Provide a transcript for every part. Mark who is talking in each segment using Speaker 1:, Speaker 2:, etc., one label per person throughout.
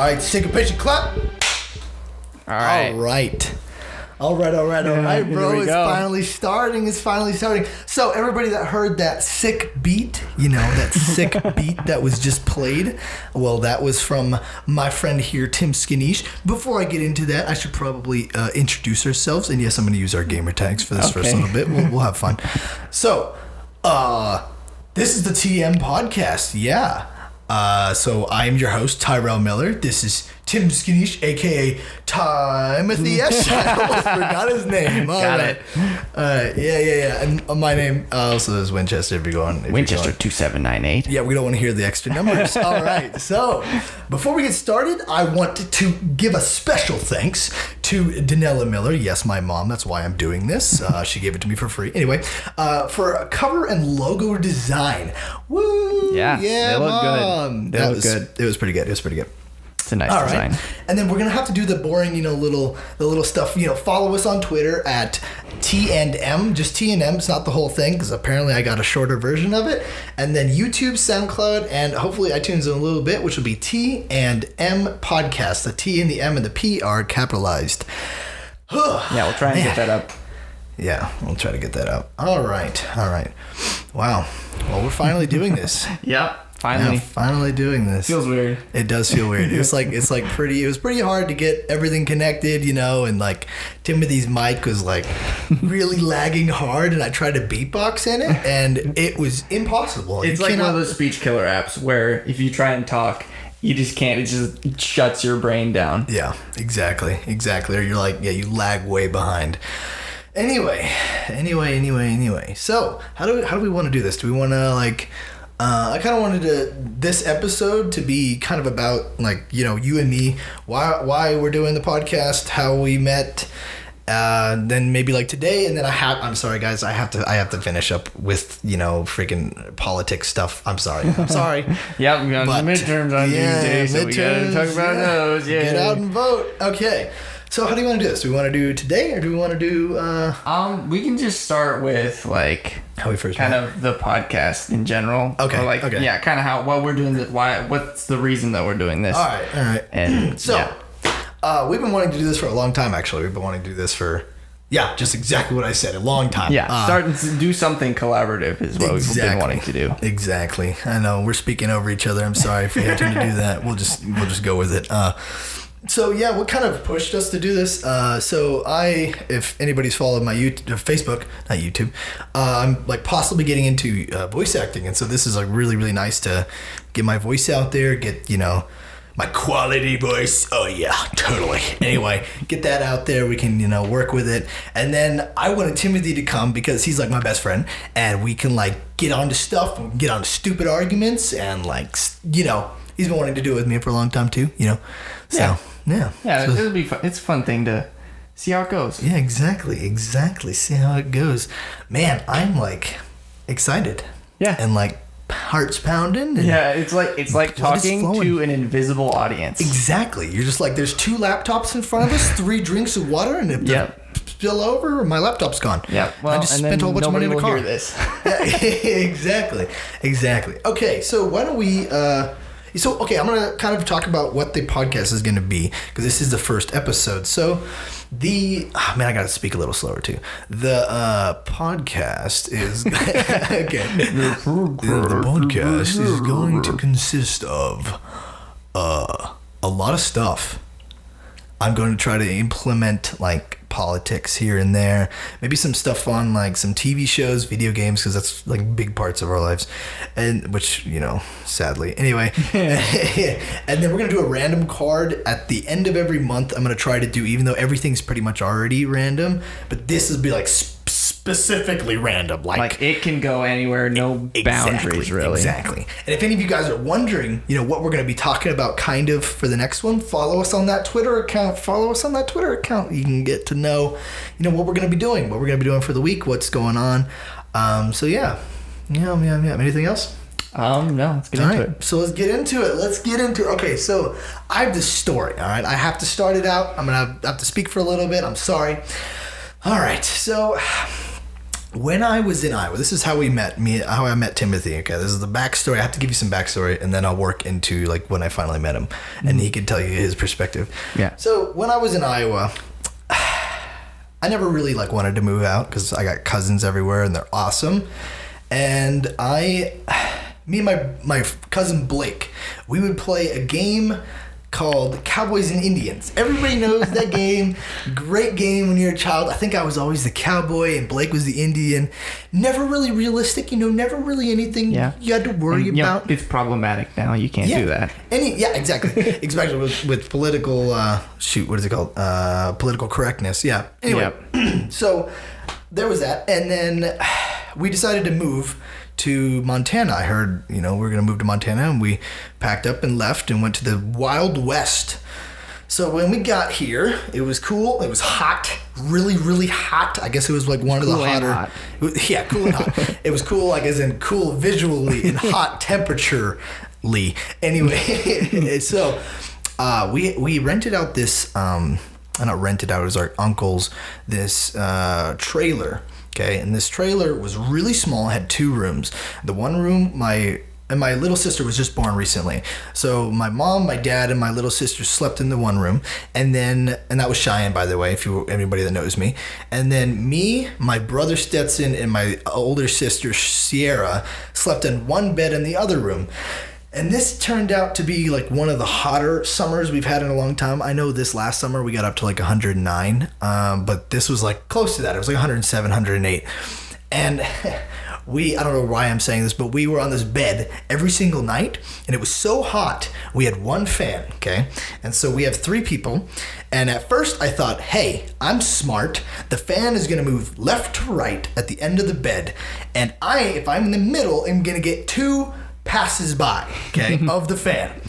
Speaker 1: right, syncopation clap.
Speaker 2: All right.
Speaker 1: All right, bro.
Speaker 2: It's
Speaker 1: finally starting. So everybody that heard that sick beat, that sick beat that was just played, well, that was from my friend here, Tim Skinish. Before I get into that, I should probably introduce ourselves. And yes, I'm going to use our gamer tags for this first little bit. We'll have fun. So, this is the T&M Podcast. Yeah. So I'm your host, Tyrell Miller. This is Tim Skinish, a.k.a. Timothy S. I almost forgot his name.
Speaker 2: Got it.
Speaker 1: Yeah. And my name also is Winchester, if you're going.
Speaker 2: Winchester 2798.
Speaker 1: Yeah, we don't want to hear the extra numbers. All right. So before we get started, I want to give a special thanks to Danella Miller. Yes, my mom. That's why I'm doing this. She gave it to me for free. Anyway, for a cover and logo design. Woo!
Speaker 2: Yeah, they look
Speaker 1: Mom.
Speaker 2: good. They look good.
Speaker 1: It was pretty good.
Speaker 2: It's a nice design. Right.
Speaker 1: And then we're gonna have to do the boring, the little stuff. Follow us on Twitter at T&M, just T&M. It's not the whole thing because apparently I got a shorter version of it. And then YouTube, SoundCloud, and hopefully iTunes in a little bit, which will be T&M Podcast. The T and the M and the P are capitalized.
Speaker 2: Yeah, we'll try and get that up.
Speaker 1: Yeah, we'll try to get that up. All right. Wow. Well, we're finally doing this.
Speaker 2: Yep.
Speaker 1: Finally doing this.
Speaker 2: Feels weird.
Speaker 1: It does feel weird. It was pretty hard to get everything connected, and like Timothy's mic was like really lagging hard, and I tried to beatbox in it, and it was impossible.
Speaker 2: It's like one of those speech killer apps where if you try and talk, you just can't. It just shuts your brain down.
Speaker 1: Yeah, exactly. Or you're like, you lag way behind. Anyway. So how do we want to do this? Do we want to I kind of wanted this episode to be kind of about you and me, why we're doing the podcast, how we met, then maybe today, and then I'm sorry guys, I have to finish up with freaking politics stuff. I'm sorry.
Speaker 2: Yeah, we got the midterms on Tuesday, so we gotta talk about those. Yeah,
Speaker 1: get out and vote. Okay. So how do you want to do this? Do we want to do today, or do we want to do...
Speaker 2: we can just start with,
Speaker 1: how we first
Speaker 2: kind
Speaker 1: met.
Speaker 2: of the podcast in general.
Speaker 1: Okay,
Speaker 2: or
Speaker 1: okay.
Speaker 2: Yeah, kind of why we're doing this, what's the reason that we're doing this.
Speaker 1: All right.
Speaker 2: And
Speaker 1: so, we've been wanting to do this for a long time, actually. We've been wanting to do this for... Yeah, just exactly what I said, a long time.
Speaker 2: Yeah, start and do something collaborative is what we've been wanting to do.
Speaker 1: Exactly. I know, we're speaking over each other. I'm sorry for having to do that. We'll just go with it. So yeah, what kind of pushed us to do this? So if anybody's followed my Facebook, not YouTube, I'm possibly getting into voice acting, and so this is really, really nice to get my voice out there, get my quality voice. Oh yeah, totally. Anyway, get that out there. We can work with it, and then I wanted Timothy to come because he's my best friend, and we can get onto stuff, and get on stupid arguments, and he's been wanting to do it with me for a long time too. So. Yeah.
Speaker 2: So, it'll be fun. It's a fun thing to see how it goes.
Speaker 1: Yeah, exactly. See how it goes. Man, I'm excited.
Speaker 2: Yeah.
Speaker 1: And hearts pounding. And
Speaker 2: yeah, it's like talking to an invisible audience.
Speaker 1: Exactly. You're just there's 2 laptops in front of us, 3 drinks of water, and if they spill over, my laptop's gone.
Speaker 2: Yeah. Well,
Speaker 1: I just spent a whole bunch of money in the car.
Speaker 2: Hear this.
Speaker 1: Yeah, exactly. Okay, so why don't we I'm going to kind of talk about what the podcast is going to be, because this is the first episode. So I got to speak a little slower too. The podcast is... okay. The podcast is going to consist of a lot of stuff. I'm going to try to implement politics here and there, maybe some stuff on some TV shows, video games, because that's big parts of our lives, and which sadly anyway. And then we're gonna do a random card at the end of every month. I'm gonna try to do, even though everything's pretty much already random, but this will be specifically random,
Speaker 2: it can go anywhere, no boundaries really.
Speaker 1: Exactly. And if any of you guys are wondering what we're going to be talking about kind of for the next one, follow us on that Twitter account. You can get to know what we're going to be doing, for the week, what's going on. So yeah. Anything else?
Speaker 2: No, let's get into it.
Speaker 1: So let's get into it. Okay, so I have this story, all right? I have to start it out. I'm going to have to speak for a little bit. I'm sorry. All right, so when I was in Iowa, this is how how I met Timothy. Okay, this is the backstory. I have to give you some backstory, and then I'll work into like when I finally met him, and he could tell you his perspective.
Speaker 2: Yeah.
Speaker 1: So when I was in Iowa, I never really like wanted to move out because I got cousins everywhere, and they're awesome. And me and my cousin Blake, we would play a game called Cowboys and Indians. Everybody knows that game. Great game when you're a child. I think I was always the cowboy and Blake was the Indian. Never really realistic, never really anything you had to worry about.
Speaker 2: It's problematic now. You can't do that.
Speaker 1: Exactly. Especially with political, what is it called? Political correctness. Yeah. Anyway, so there was that. And then we decided to move to Montana. I heard, we're going to move to Montana, and we packed up and left and went to the Wild West. So when we got here, it was cool. It was hot, really, really hot. I guess it was like one of the hotter. Cool and hot. It was cool, like as in cool visually and hot temperaturely. Anyway, so we rented out this, not rented out, it was our uncle's, this trailer. Okay, and this trailer was really small, had 2 rooms. The one room, my little sister was just born recently. So my mom, my dad, and my little sister slept in the one room. And that was Cheyenne, by the way, anybody that knows me. And then me, my brother Stetson, and my older sister Sierra slept in one bed in the other room. And this turned out to be like one of the hotter summers we've had in a long time. I know this last summer we got up to like 109, but this was like close to that. It was like 107, 108. And I don't know why I'm saying this, but we were on this bed every single night, and it was so hot. We had one fan, okay? And so we have 3 people. And at first I thought, hey, I'm smart. The fan is going to move left to right at the end of the bed. And if I'm in the middle, I'm going to get 2 passes by, okay, of the fan.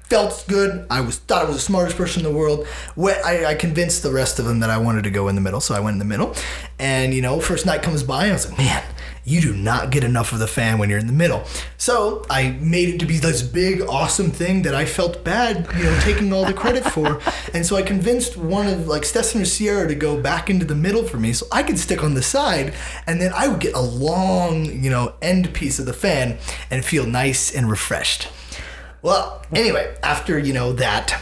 Speaker 1: Felt good. Thought I was the smartest person in the world. I convinced the rest of them that I wanted to go in the middle, so I went in the middle. And, first night comes by, and I was like, man, you do not get enough of the fan when you're in the middle. So I made it to be this big, awesome thing that I felt bad, taking all the credit for. And so I convinced one of Stetson or Sierra to go back into the middle for me so I could stick on the side, and then I would get a long, end piece of the fan and feel nice and refreshed. Well, anyway, after, that,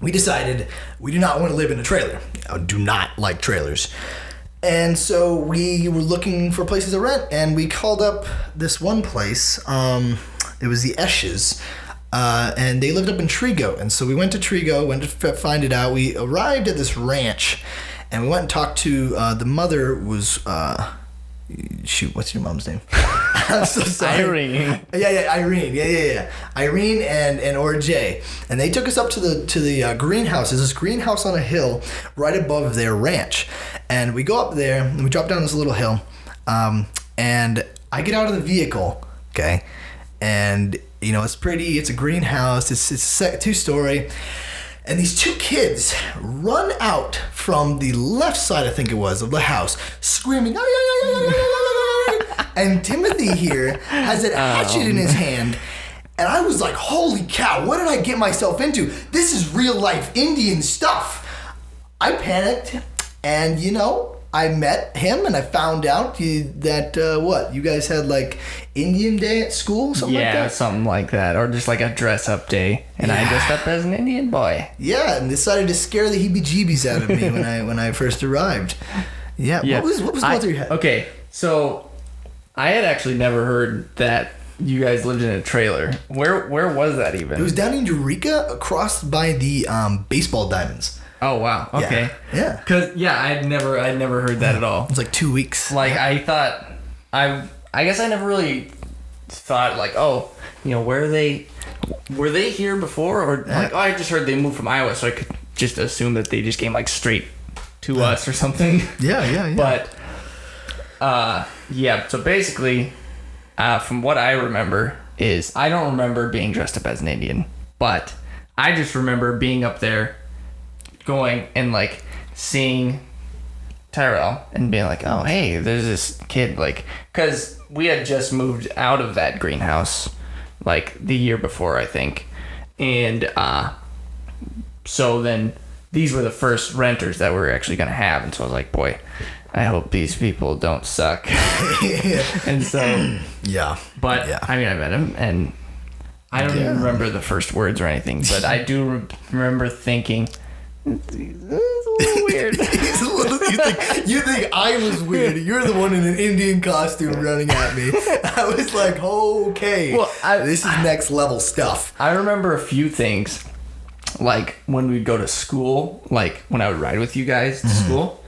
Speaker 1: we decided we do not want to live in a trailer. I do not like trailers. And so we were looking for places to rent, and we called up this one place. It was the Esches, and they lived up in Trigo. And so we went to Trigo, went to find it out. We arrived at this ranch, and we went and talked to the mother was what's your mom's name? I'm so sorry.
Speaker 2: Irene.
Speaker 1: Yeah, Irene. Yeah. Irene and Ora J. And they took us up to the greenhouse. There's this greenhouse on a hill right above their ranch. And we go up there, and we drop down this little hill. And I get out of the vehicle, okay? And, it's pretty. It's a greenhouse. It's 2-story. And these 2 kids run out from the left side, I think it was, of the house, screaming, ay, ay, ay, ay, ay, ay, ay. And Timothy here has a hatchet in his hand. And I was like, holy cow, what did I get myself into? This is real life Indian stuff. I panicked, and, I met him, and I found out that, you guys had Indian Day at school? Something like that?
Speaker 2: Yeah, something like that. Or just a dress-up day. And I dressed up as an Indian boy.
Speaker 1: Yeah, and decided to scare the heebie-jeebies out of me when I first arrived. Yeah. What was going through your head?
Speaker 2: Okay, so I had actually never heard that you guys lived in a trailer. Where was that even?
Speaker 1: It was down in Eureka, across by the baseball diamonds.
Speaker 2: Oh wow. Okay.
Speaker 1: Yeah.
Speaker 2: Cause I'd never heard that at all.
Speaker 1: It was 2 weeks.
Speaker 2: I thought I guess I never really thought were they here before, or I just heard they moved from Iowa, so I could just assume that they just came straight to us or something.
Speaker 1: Yeah.
Speaker 2: But so basically, from what I remember is I don't remember being dressed up as an Indian, but I just remember being up there going and seeing Tyrell and being like, oh hey, there's this kid, because we had just moved out of that greenhouse the year before, I think, and so then these were the first renters that we were actually gonna have, and so I was like, boy, I hope these people don't suck. And so,
Speaker 1: yeah.
Speaker 2: But I mean, I met him, and I don't even remember the first words or anything, but I do remember thinking, it's a little weird.
Speaker 1: You think I was weird. You're the one in an Indian costume running at me. I was like, okay, this is next level stuff.
Speaker 2: I remember a few things, like when we'd go to school, like when I would ride with you guys to school.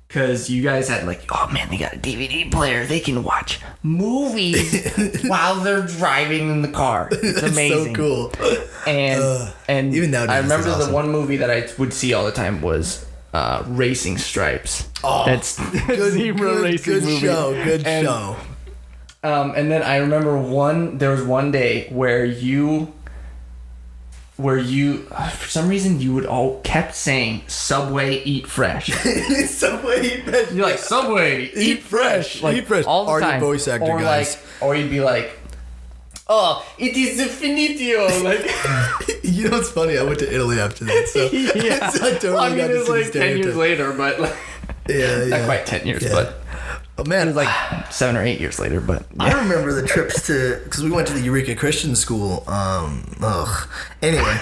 Speaker 2: Because you guys had like, oh man, they got a DVD player. They can watch movies while they're driving in the car. It's amazing.
Speaker 1: So cool.
Speaker 2: And
Speaker 1: even nowadays,
Speaker 2: I remember the one movie that I would see all the time was Racing Stripes.
Speaker 1: Oh,
Speaker 2: that's
Speaker 1: good,
Speaker 2: zebra racing
Speaker 1: good
Speaker 2: movie.
Speaker 1: Good show.
Speaker 2: And then I remember there was one day where you for some reason you would all kept saying Subway eat fresh.
Speaker 1: Subway eat fresh.
Speaker 2: You're like, Subway eat fresh. Like,
Speaker 1: eat fresh.
Speaker 2: All the time.
Speaker 1: Voice actor,
Speaker 2: or
Speaker 1: guys.
Speaker 2: Or you'd be like, oh, it is the finitio. Like,
Speaker 1: you know what's funny? I went to Italy after that, so
Speaker 2: yeah.
Speaker 1: so I totally got
Speaker 2: it was
Speaker 1: to
Speaker 2: like
Speaker 1: see
Speaker 2: 10 years later, but like, not quite 10 years, but
Speaker 1: oh man,
Speaker 2: it was like 7 or 8 years later. But
Speaker 1: I remember the trips because we went to the Eureka Christian School. Anyway,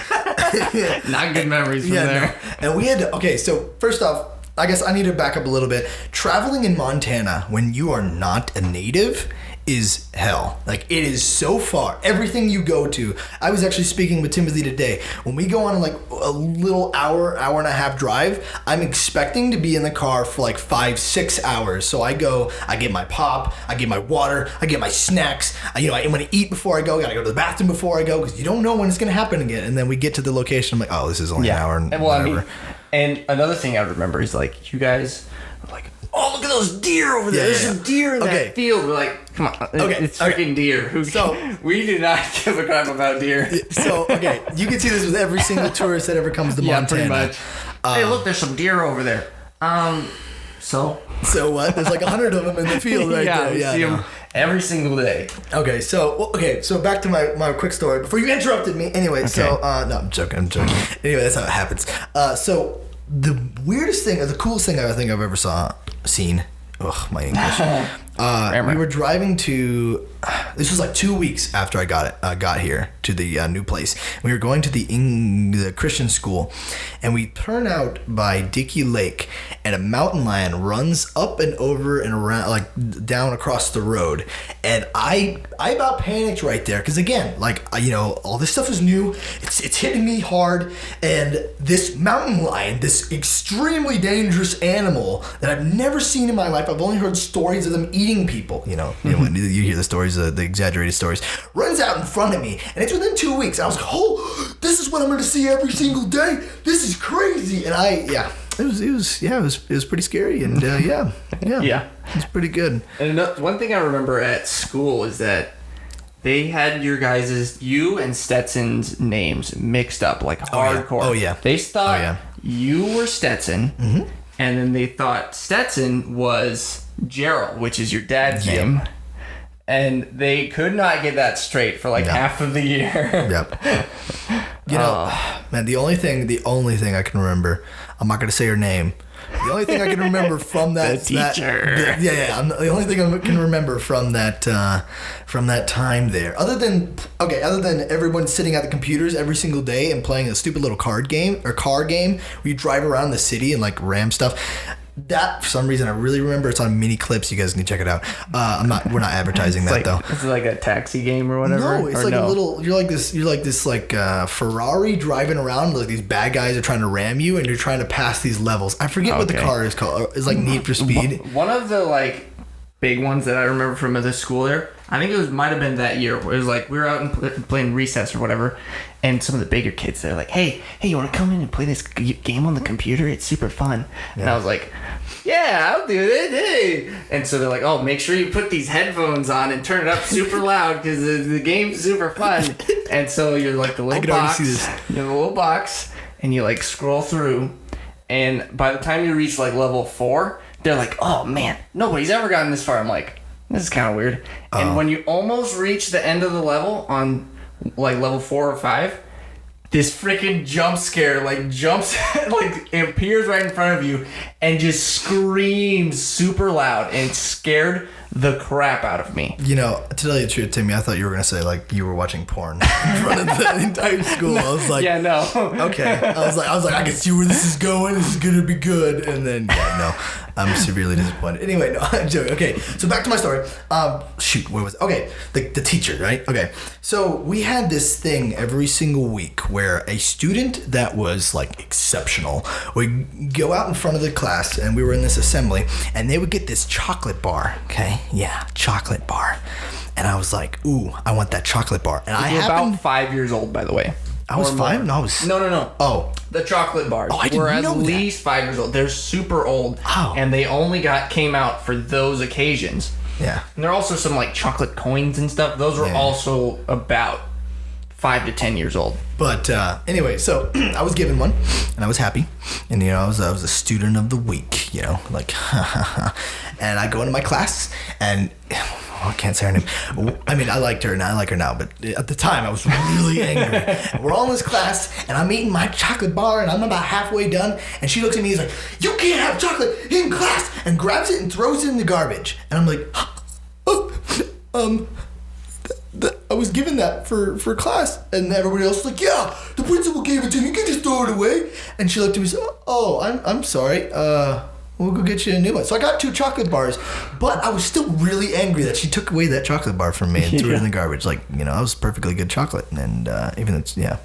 Speaker 2: not good memories from there.
Speaker 1: No. And we had so first off, I guess I need to back up a little bit. Traveling in Montana when you are not a native is hell. Like, it is so far. Everything you go to. I was actually speaking with Timothy today. When we go on like a little hour and a half drive, I'm expecting to be in the car for like 5-6 hours. So I get my pop, I get my water, I get my snacks. I want to eat before I go. I gotta go to the bathroom before I go because you don't know when it's gonna happen again. And then we get to the location. I'm like, oh, this is only an hour and whatever.
Speaker 2: And another thing I remember is like, you guys were like, oh, look at those deer over there. There's some deer in that field. We're like, come on. It's freaking deer. We do not give a crap about deer.
Speaker 1: So, you can see this with every single tourist that ever comes to Montana.
Speaker 2: Pretty much. Hey, look, there's some deer over there. So
Speaker 1: what? There's like 100 of them in the field right there.
Speaker 2: Yeah, see them every single day.
Speaker 1: So back to my quick story before you interrupted me. Anyway, no, I'm joking. Anyway, that's how it happens. So the weirdest thing, or the coolest thing I think I've ever seen. Ugh, my English. We were driving to. This was like 2 weeks after I got here to the new place. We were going to the Christian school, and we turn out by Dickey Lake, and a mountain lion runs up and over and around, like down across the road, and I about panicked right there because again, like all this stuff is new. It's hitting me hard, and this mountain lion, this extremely dangerous animal that I've never seen in my life. I've only heard stories of them eating people. When you hear the stories, the exaggerated stories, runs out in front of me, and it's within 2 weeks. And I was like, oh, this is what I'm going to see every single day. This is crazy. And it was pretty scary. And it's pretty good.
Speaker 2: And one thing I remember at school is that they had you and Stetson's names mixed up like hardcore.
Speaker 1: Oh yeah.
Speaker 2: They thought you were Stetson, and then they thought Stetson was Gerald, which is your dad's name. And they could not get that straight for like half of the year.
Speaker 1: Yep. Man, the only thing I can remember, I'm not going to say her name. The only thing I can remember from that
Speaker 2: teacher.
Speaker 1: The only thing I can remember from that time there, other than everyone sitting at the computers every single day and playing a stupid little car game where you drive around the city and like ram stuff. That, for some reason, I really remember. It's on mini clips. You guys can check it out. We're not advertising that though.
Speaker 2: It's like a taxi game or whatever.
Speaker 1: No, it's like a little. You're like this Ferrari driving around. Like these bad guys are trying to ram you, and you're trying to pass these levels. I forget what the car is called. It's like Need for Speed.
Speaker 2: One of the like big ones that I remember from the school there. I think might have been that year. Where it was like we were out and playing recess or whatever, and some of the bigger kids they're like, "Hey, you want to come in and play this game on the computer? It's super fun." Yeah. And I was like, "Yeah, I'll do it." Hey. And so they're like, "Oh, make sure you put these headphones on and turn it up super loud because the game's super fun." And so you're like the little box, you're the little box, and you like scroll through, and by the time you reach like level 4, they're like, "Oh man, nobody's ever gotten this far." I'm like, this is kind of weird. And when you almost reach the end of the level on like level 4 or 5, this freaking jump scare, like jumps, like it appears right in front of you and just screams super loud and scared the crap out of me.
Speaker 1: You know, to tell you the truth, Timmy, I thought you were going to say like you were watching porn in front of the entire school. I was like,
Speaker 2: yeah, no.
Speaker 1: Okay. I was like, I can see where this is going. This is going to be good. And then, no, I'm severely disappointed. Anyway, no, I'm joking. Okay. So back to my story. Shoot, where was it? Okay. The teacher, right? Okay. So we had this thing every single week where a student that was like exceptional would go out in front of the class, and we were in this assembly, and they would get this chocolate bar. Okay. Yeah, chocolate bar. And I was like, ooh, I want that chocolate bar. And I happened...
Speaker 2: about 5 years old, by the way.
Speaker 1: I was 5? No, I was...
Speaker 2: No.
Speaker 1: Oh.
Speaker 2: The chocolate bars
Speaker 1: I didn't
Speaker 2: were at
Speaker 1: know that.
Speaker 2: least 5 years old. They're super old.
Speaker 1: Oh.
Speaker 2: And they only came out for those occasions.
Speaker 1: Yeah.
Speaker 2: And there are also some like chocolate coins and stuff. Those were also about 5 to 10 years old.
Speaker 1: But anyway, so I was given one, and I was happy. And, you know, I was a student of the week, you know, like, and I go into my class, and I can't say her name. I mean, I liked her, and I like her now, but at the time, I was really angry. We're all in this class, and I'm eating my chocolate bar, and I'm about halfway done, and she looks at me and is like, you can't have chocolate in class, and grabs it and throws it in the garbage. And I'm like, I was given that for class, and everybody else was like, yeah, the principal gave it to me, you can just throw it away. And she looked at me and said, oh, I'm sorry, we'll go get you a new one. So I got 2 chocolate bars, but I was still really angry that she took away that chocolate bar from me and threw it in the garbage. Like, you know, that was perfectly good chocolate, and even it's, yeah,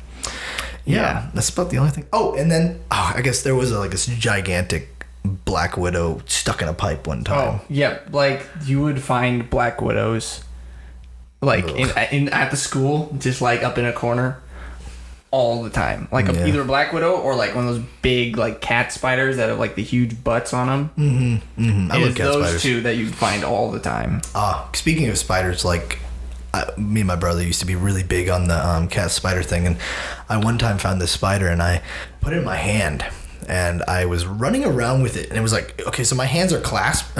Speaker 1: that's about the only thing. Oh, and then, I guess there was this gigantic black widow stuck in a pipe one time.
Speaker 2: Oh, yeah, like you would find black widows like in at the school, just like up in a corner all the time. Like either a black widow or like one of those big like cat spiders that have like the huge butts on them.
Speaker 1: I love cat
Speaker 2: those
Speaker 1: spiders.
Speaker 2: 2 that you'd find all the time.
Speaker 1: Speaking of spiders, like me and my brother used to be really big on the cat spider thing, and I one time found this spider and I put it in my hand. And I was running around with it, and it was like, okay, so my hands are clasped.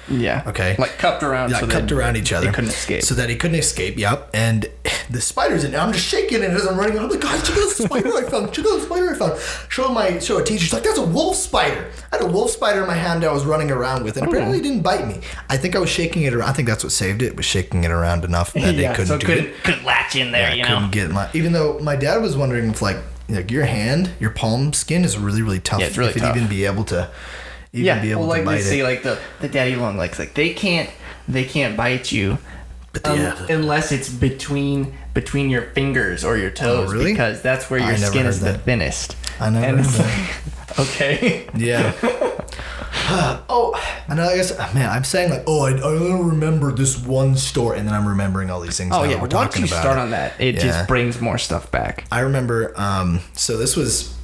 Speaker 2: Yeah.
Speaker 1: Okay.
Speaker 2: Like cupped around.
Speaker 1: Yeah,
Speaker 2: so
Speaker 1: cupped around each other.
Speaker 2: They couldn't escape.
Speaker 1: So that he couldn't escape. Yep. And the spider's in it. I'm just shaking it as I'm running around. I'm like, guys, check out the spider I found. Check out the spider I found. Show a teacher. She's like, that's a wolf spider. I had a wolf spider in my hand that I was running around with, and apparently it didn't bite me. I think I was shaking it around. I think that's what saved it. Was shaking it around enough that it couldn't do it.
Speaker 2: Couldn't latch in there. You know.
Speaker 1: Couldn't get even though my dad was wondering if like your palm skin is really, really tough.
Speaker 2: Yeah, it's really
Speaker 1: if
Speaker 2: tough.
Speaker 1: You'd even be able to
Speaker 2: like
Speaker 1: bite
Speaker 2: they say,
Speaker 1: it.
Speaker 2: like the daddy long legs, like they can't bite you,
Speaker 1: But
Speaker 2: unless it's between your fingers or your toes,
Speaker 1: really?
Speaker 2: Because that's where your skin is the thinnest.
Speaker 1: I never heard that.
Speaker 2: Okay.
Speaker 1: Yeah. And I guess, man, I'm saying like, I don't remember this one story, and then I'm remembering all these things.
Speaker 2: Oh
Speaker 1: now
Speaker 2: yeah.
Speaker 1: we're talking
Speaker 2: Once you
Speaker 1: about
Speaker 2: start on that, it just brings more stuff back.
Speaker 1: I remember. So this was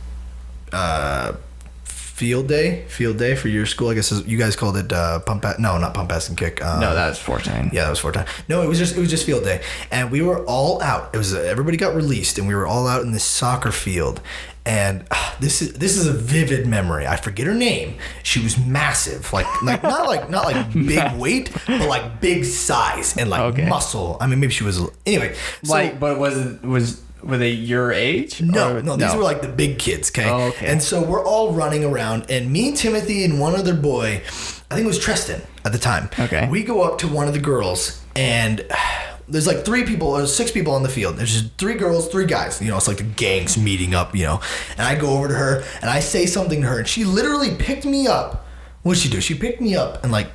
Speaker 1: field day for your school. I guess you guys called it pump. No, not pump ass and kick.
Speaker 2: No, that was 4-time.
Speaker 1: Yeah, that was 4-time. No, it was just field day, and we were all out. It was everybody got released, and we were all out in this soccer field. And this is a vivid memory. I forget her name. She was massive, like not like big weight, but like big size and like muscle. I mean, maybe she was anyway. So,
Speaker 2: but were they your age?
Speaker 1: No, these were like the big kids, okay?
Speaker 2: Oh, okay.
Speaker 1: And so we're all running around, and me, Timothy, and one other boy, I think it was Tristan at the time.
Speaker 2: Okay.
Speaker 1: We go up to one of the girls, and there's like 6 people on the field. There's just 3 girls, 3 guys. You know, it's like the gangs meeting up, you know. And I go over to her, and I say something to her, and she literally picked me up. What'd she do? She picked me up and like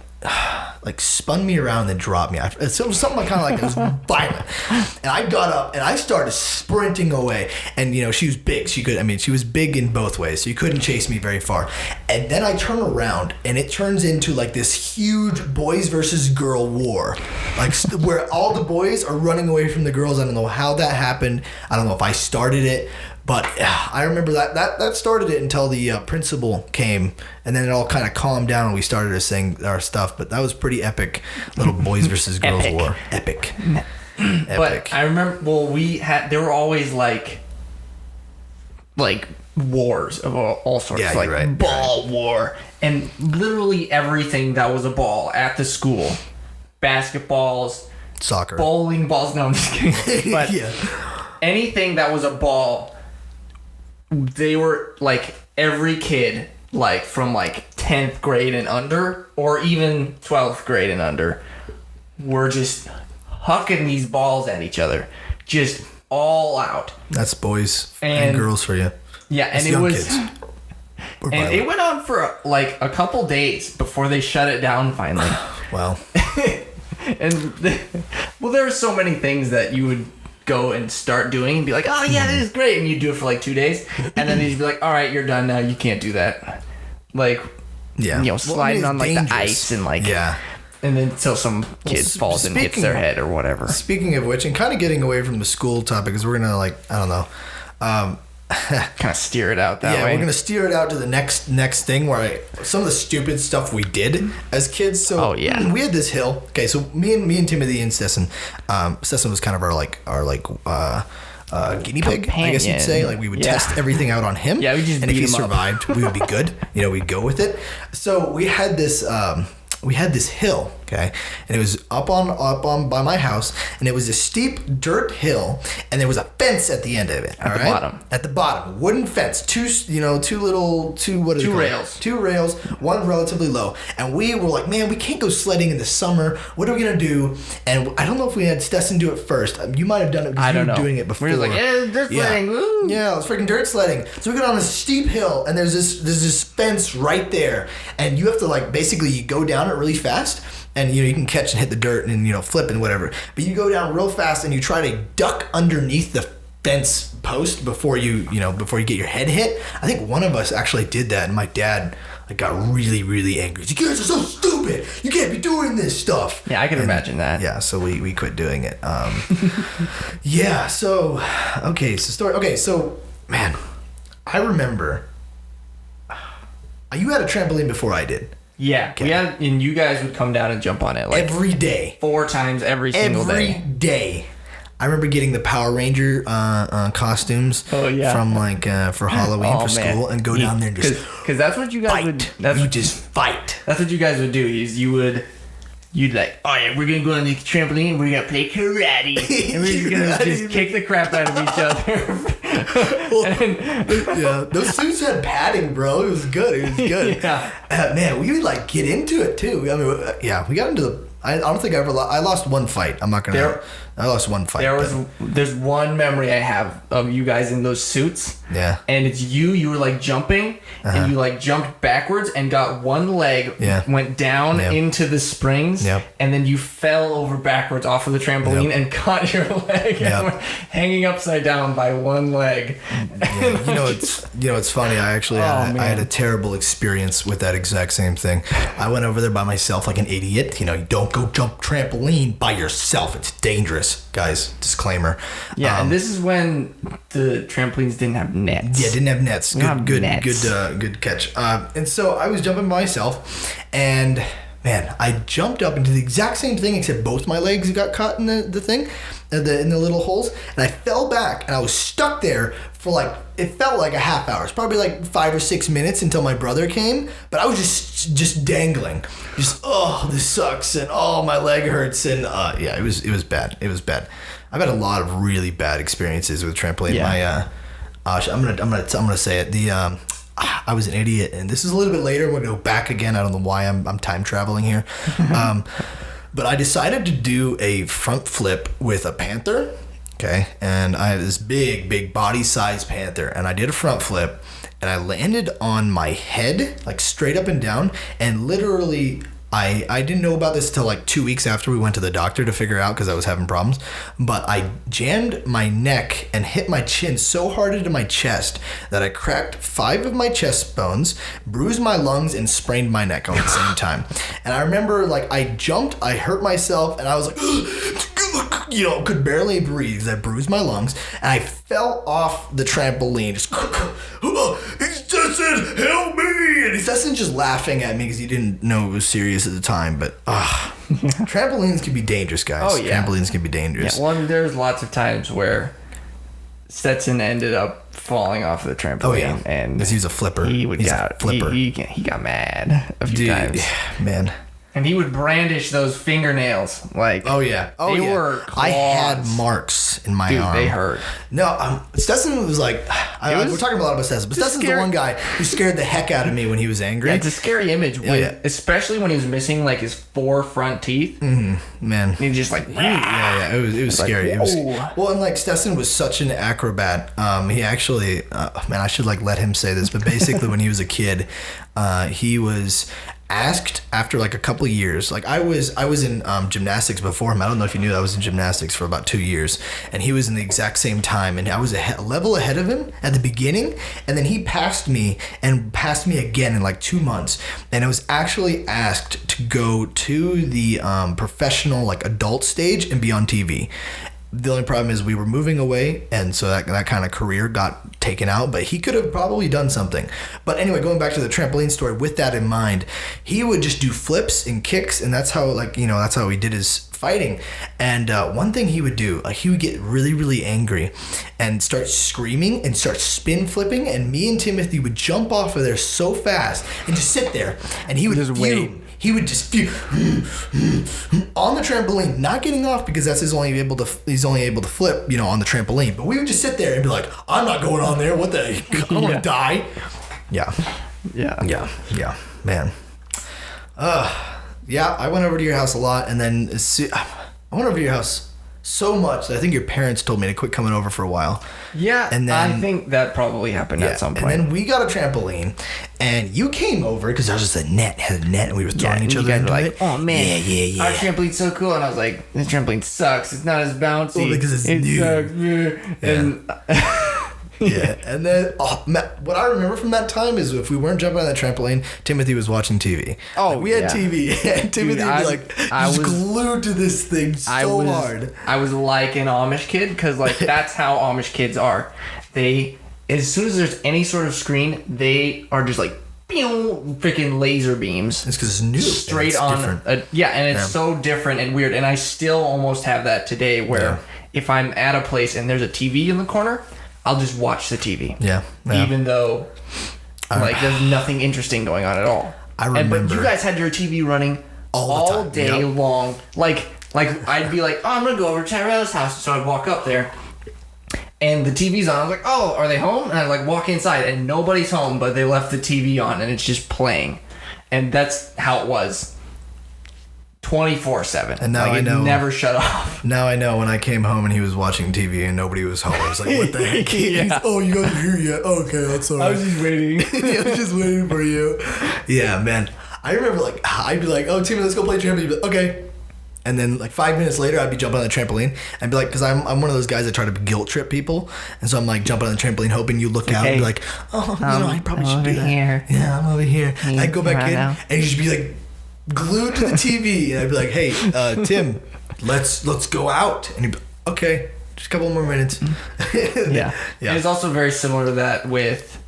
Speaker 1: spun me around and then dropped me. It was something kind of like it was violent. And I got up and I started sprinting away. And you know, she was big. She was big in both ways. So you couldn't chase me very far. And then I turn around and it turns into like this huge boys versus girl war. Like where all the boys are running away from the girls. I don't know how that happened. I don't know if I started it. But I remember that started it until the principal came, and then it all kind of calmed down and we started to sing our stuff. But that was pretty epic, little boys versus girls war. Epic.
Speaker 2: But I remember, there were always like wars of all sorts,
Speaker 1: yeah,
Speaker 2: like
Speaker 1: right,
Speaker 2: ball war, and literally everything that was a ball at the school, basketballs,
Speaker 1: soccer,
Speaker 2: bowling balls. No, I'm just kidding. But
Speaker 1: yeah.
Speaker 2: anything that was a ball, they were like every kid, like from like 10th grade and under, or even 12th grade and under, were just hucking these balls at each other, just all out.
Speaker 1: That's boys and girls for you.
Speaker 2: Yeah, and it was, and it went on for like a couple days before they shut it down finally.
Speaker 1: Wow.
Speaker 2: And well, there are so many things that you would go and start doing and be like, oh yeah, this is great, and you do it for like 2 days, and then you'd be like, all right, you're done now, you can't do that. Like,
Speaker 1: yeah,
Speaker 2: you know, sliding on like
Speaker 1: dangerous.
Speaker 2: the ice and like,
Speaker 1: yeah.
Speaker 2: And then until some kid falls and hits their head or whatever.
Speaker 1: Speaking of which, and kind of getting away from the school topic, because we're gonna like, I don't know,
Speaker 2: kind of steer it out that way.
Speaker 1: Yeah, we're gonna steer it out to the next thing where some of the stupid stuff we did as kids. So we had this hill. Okay, so me and Timothy and Sesson. Sesson was kind of our guinea pig,
Speaker 2: companion.
Speaker 1: I guess you'd say. Like we would test everything out on him.
Speaker 2: Yeah, we just
Speaker 1: and if he survived, we would be good. You know, we'd go with it. So we had this. We had this hill, okay, and it was up on by my house, and it was a steep dirt hill, and there was a fence at the end of it. At the bottom, wooden fence, two rails, one relatively low, and we were like, man, we can't go sledding in the summer. What are we gonna do? And I don't know if we had Stetson do it first. You might have done it because you were doing it before.
Speaker 2: We were like, dirt sledding, woo!
Speaker 1: Yeah, it was freaking dirt sledding. So we get on this steep hill, and there's this fence right there, and you have to like basically you go down it really fast, and you can catch and hit the dirt and flip and whatever, but you go down real fast and you try to duck underneath the fence post before you get your head hit. I think one of us actually did that, and my dad got really, really angry. You guys are so stupid, you can't be doing this stuff.
Speaker 2: Yeah, I can imagine that.
Speaker 1: Yeah, so we quit doing it. Yeah, so man, I remember you had a trampoline before I did.
Speaker 2: Yeah, okay. And you guys would come down and jump on it like
Speaker 1: every day,
Speaker 2: 4 times every single day.
Speaker 1: Every day. I remember getting the Power Ranger costumes.
Speaker 2: Oh yeah.
Speaker 1: From like for Halloween for school, and go down there and just
Speaker 2: because that's what you guys would.
Speaker 1: You just fight.
Speaker 2: That's what you guys would do. Is you'd like, oh yeah, we're gonna go on the trampoline, we're gonna play karate, and we're just gonna just kick the crap out of each other.
Speaker 1: Yeah, those suits had padding, bro. It was good.
Speaker 2: Yeah.
Speaker 1: Man, we would like get into it too. I mean, we got into the. I don't think I lost one fight. I'm not gonna. I lost one fight.
Speaker 2: There's one memory I have of you guys in those suits.
Speaker 1: Yeah.
Speaker 2: And it's you were like jumping, and you like jumped backwards and got one leg, went down into the springs, and then you fell over backwards off of the trampoline and caught your leg and were hanging upside down by one leg.
Speaker 1: Yeah. It's funny. I actually I had a terrible experience with that exact same thing. I went over there by myself like an idiot. You don't go jump trampoline by yourself. It's dangerous, guys. Disclaimer.
Speaker 2: Yeah, and this is when the trampolines didn't have nets.
Speaker 1: Yeah, didn't have nets. Good catch. And so I was jumping by myself, and man, I jumped up into the exact same thing, except both my legs got caught in the thing, in the little holes, and I fell back, and I was stuck there for it felt like a half hour. It's probably like 5 or 6 minutes until my brother came, but I was just dangling. This sucks, and my leg hurts, and it was bad. It was bad. I've had a lot of really bad experiences with trampoline. Yeah. I'm gonna say it. I was an idiot, and this is a little bit later. We're gonna go back again. I don't know why I'm time traveling here, but I decided to do a front flip with a panther. Okay, and I had this big body size panther, and I did a front flip, and I landed on my head like straight up and down, and literally. I didn't know about this until like 2 weeks after we went to the doctor to figure out because I was having problems. But I jammed my neck and hit my chin so hard into my chest that I cracked 5 of my chest bones, bruised my lungs, and sprained my neck all at the same time. And I remember I jumped, I hurt myself, and I was like, could barely breathe because I bruised my lungs, and I fell off the trampoline. Stetson, help me! And Stetson's just laughing at me because he didn't know it was serious at the time. But trampolines can be dangerous, guys.
Speaker 2: Oh yeah,
Speaker 1: trampolines can be dangerous.
Speaker 2: Yeah, well, there's lots of times where Stetson ended up falling off the trampoline. Oh yeah, and
Speaker 1: because he's a flipper.
Speaker 2: He got mad a few times.
Speaker 1: Man.
Speaker 2: And he would brandish those fingernails. Like,
Speaker 1: Oh yeah.
Speaker 2: They were claws.
Speaker 1: I had marks in my
Speaker 2: dude,
Speaker 1: arm.
Speaker 2: they hurt.
Speaker 1: No, Stetson was like, we're talking a lot about Stetson, but Stetson's the one guy who scared the heck out of me when he was angry.
Speaker 2: Yeah, it's a scary image, especially when he was missing like his 4 front teeth.
Speaker 1: Mm-hmm. Man,
Speaker 2: and he just like,
Speaker 1: yeah, it was scary.
Speaker 2: Like,
Speaker 1: well, and like Stetson was such an acrobat. He actually, man, I should like let him say this, but basically when he was a kid, he was asked after like a couple of years. Like I was in gymnastics before him. I don't know if you knew that I was in gymnastics for about 2 years, and he was in the exact same time, and I was a level ahead of him at the beginning, and then he passed me again in like 2 months, and I was actually asked to go to the professional like adult stage and be on TV. The only problem is we were moving away, and so that kind of career got taken out, but he could have probably done something. But anyway, going back to the trampoline story, with that in mind, he would just do flips and kicks, and that's how that's how he did his fighting. And one thing he would do, he would get really, really angry and start screaming and start spin flipping, and me and Timothy would jump off of there so fast and just sit there, and he would just wait. He would just on the trampoline, not getting off because he's only able to flip, on the trampoline. But we would just sit there and be like, I'm not going on there. What the heck? I'm gonna die. Yeah, man. Yeah, I went over to your house a lot, and then I went over to your house so much that I think your parents told me to quit coming over for a while.
Speaker 2: Yeah,
Speaker 1: and then,
Speaker 2: I think that probably happened at some point.
Speaker 1: And then we got a trampoline, and you came over because there was just had a net, and we were throwing each other into it.
Speaker 2: Oh man,
Speaker 1: yeah.
Speaker 2: Our trampoline's so cool, and I was like, this trampoline sucks. It's not as bouncy.
Speaker 1: Well, because it's new.
Speaker 2: Sucks. And
Speaker 1: yeah, and then what I remember from that time is if we weren't jumping on that trampoline, Timothy was watching TV.
Speaker 2: Oh,
Speaker 1: we had TV, and Timothy would be like glued to this thing hard.
Speaker 2: I was like an Amish kid because that's how Amish kids are. They, as soon as there's any sort of screen, they are just like freaking laser beams.
Speaker 1: It's because it's new,
Speaker 2: straight on. And it's so different and weird. And I still almost have that today, where if I'm at a place and there's a TV in the corner, I'll just watch the TV. Yeah. Even though there's nothing interesting going on at all.
Speaker 1: I remember.
Speaker 2: But you guys had your TV running all day long. Like I'd be like, oh, I'm going to go over to Tyrella's house. So I'd walk up there and the TV's on. I was like, oh, are they home? And I'd walk inside and nobody's home, but they left the TV on and it's just playing. And that's how it was. 24/7.
Speaker 1: And now I know.
Speaker 2: It never shut off.
Speaker 1: Now I know when I came home and he was watching TV and nobody was home. I was like, what the heck? Oh, you guys are here yet? Okay, that's all right.
Speaker 2: I was just waiting.
Speaker 1: I was just waiting for you. Yeah, man. I remember I'd be like, oh, Timmy, let's go play trampoline. You'd be like, okay. And then 5 minutes later, I'd be jumping on the trampoline. I'd be like, because I'm one of those guys that try to guilt trip people. And so I'm jumping on the trampoline, hoping you look out and be like, oh, I probably should do that. Here. Yeah, I'm over here. And I'd go back in and you'd just be glued to the TV, and I'd be like, "Hey, Tim, let's go out." And he'd be like, "Okay, just a couple more minutes."
Speaker 2: Yeah. It's also very similar to that with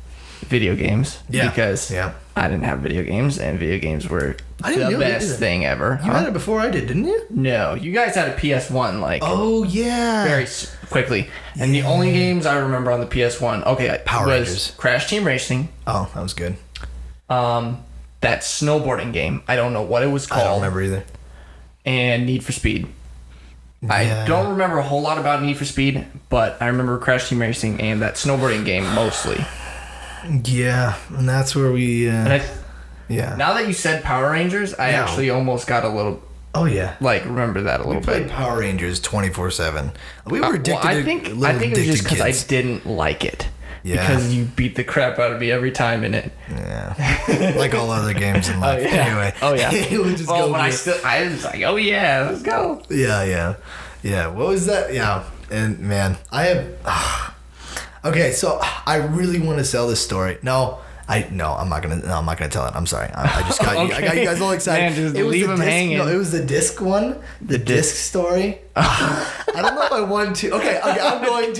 Speaker 2: video games. Yeah. Because I didn't have video games, and video games were the best thing ever.
Speaker 1: You had it before I did, didn't you?
Speaker 2: No, you guys had a PS1
Speaker 1: Oh yeah.
Speaker 2: Very quickly, and the only games I remember on the PS1,
Speaker 1: Power Rangers,
Speaker 2: Crash Team Racing.
Speaker 1: Oh, that was good.
Speaker 2: That snowboarding game. I don't know what it was called.
Speaker 1: I don't remember either.
Speaker 2: And Need for Speed. Yeah. I don't remember a whole lot about Need for Speed, but I remember Crash Team Racing and that snowboarding game mostly.
Speaker 1: Yeah, and that's where we...
Speaker 2: Now that you said Power Rangers, I actually almost got a little...
Speaker 1: Oh, yeah.
Speaker 2: Remember that a little bit.
Speaker 1: We played Power Rangers 24/7. We were addicted
Speaker 2: I think it was just because I didn't like it. Yeah. Because you beat the crap out of me every time in it.
Speaker 1: Yeah. Like all other games in life. Anyway.
Speaker 2: Oh, yeah. It would just go. But I was like, oh, yeah, let's go.
Speaker 1: Yeah. What was that? Yeah. And, man, I have... Okay, so I really want to sell this story. I'm not gonna tell it. I'm sorry. I just got you. I got you guys all excited.
Speaker 2: Man, just leave them hanging.
Speaker 1: No, it was the disc one. The disc story. I don't know if I want to. Okay. I'm going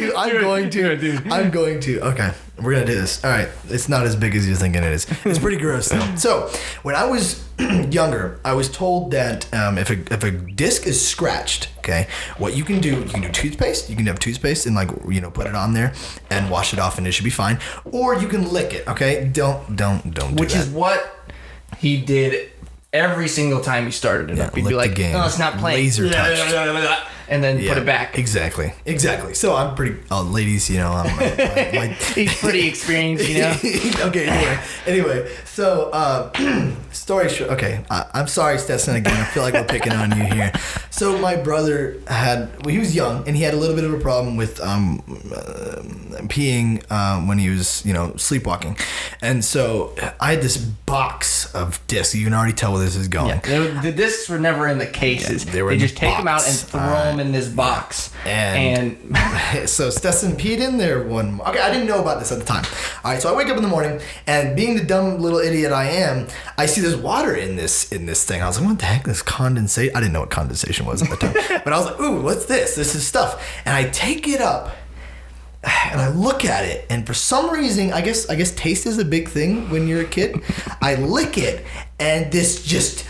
Speaker 1: to. Okay. We're gonna do this. All right. It's not as big as you're thinking it is. It's pretty gross though. So when I was younger, I was told that if a disc is scratched, okay, what you can do toothpaste. You can have toothpaste and put it on there and wash it off and it should be fine. Or you can lick it. Okay. Don't do that.
Speaker 2: Which is what he did every single time you started it up, you'd be like, "Oh, it's not playing."
Speaker 1: Laser touch.
Speaker 2: And then put it back.
Speaker 1: Exactly. So I'm pretty, ladies, you know, I'm
Speaker 2: he's pretty experienced, you know.
Speaker 1: Okay. Anyway, so story short. Okay, I'm sorry, Stetson. Again, I feel like we're picking on you here. So my brother he was young, and he had a little bit of a problem with peeing when he was, you know, sleepwalking, and so I had this box of discs. You can already tell where this is going.
Speaker 2: Yeah, the discs were never in the cases.
Speaker 1: Yeah, they
Speaker 2: just take them out and throw them in this box. And
Speaker 1: so Stetson peed in there one. Okay, I didn't know about this at the time. All right, so I wake up in the morning, and being the dumb little idiot I am, I see there's water in this thing. I was like, what the heck? This condensate? I didn't know what condensation was at the time, but I was like, ooh, what's this? This is stuff. And I take it up, and I look at it, and for some reason, I guess taste is a big thing when you're a kid. I lick it, and this just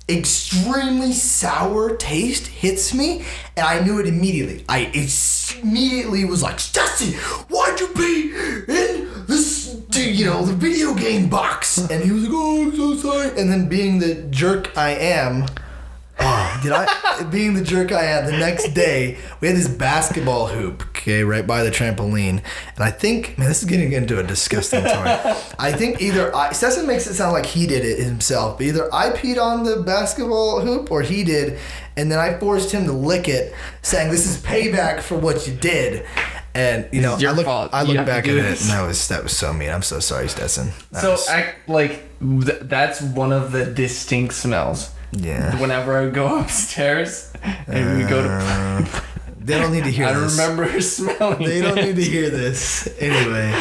Speaker 1: extremely sour taste hits me, and I knew it immediately. I immediately was like, Stassi, why'd you be in this, the video game box? And he was like, oh, I'm so sorry. And then being the jerk I am, the next day, we had this basketball hoop, okay, right by the trampoline. And I think, man, this is getting into a disgusting story. I think Stetson makes it sound like he did it himself, but either I peed on the basketball hoop or he did, and then I forced him to lick it, saying, this is payback for what you did. And, you know, I look back at it, and that was so mean. I'm so sorry, Stetson.
Speaker 2: That's one of the distinct smells.
Speaker 1: Yeah.
Speaker 2: Whenever I go upstairs and we go to...
Speaker 1: They don't need to hear this.
Speaker 2: I remember smelling
Speaker 1: They don't need to hear this. Anyway.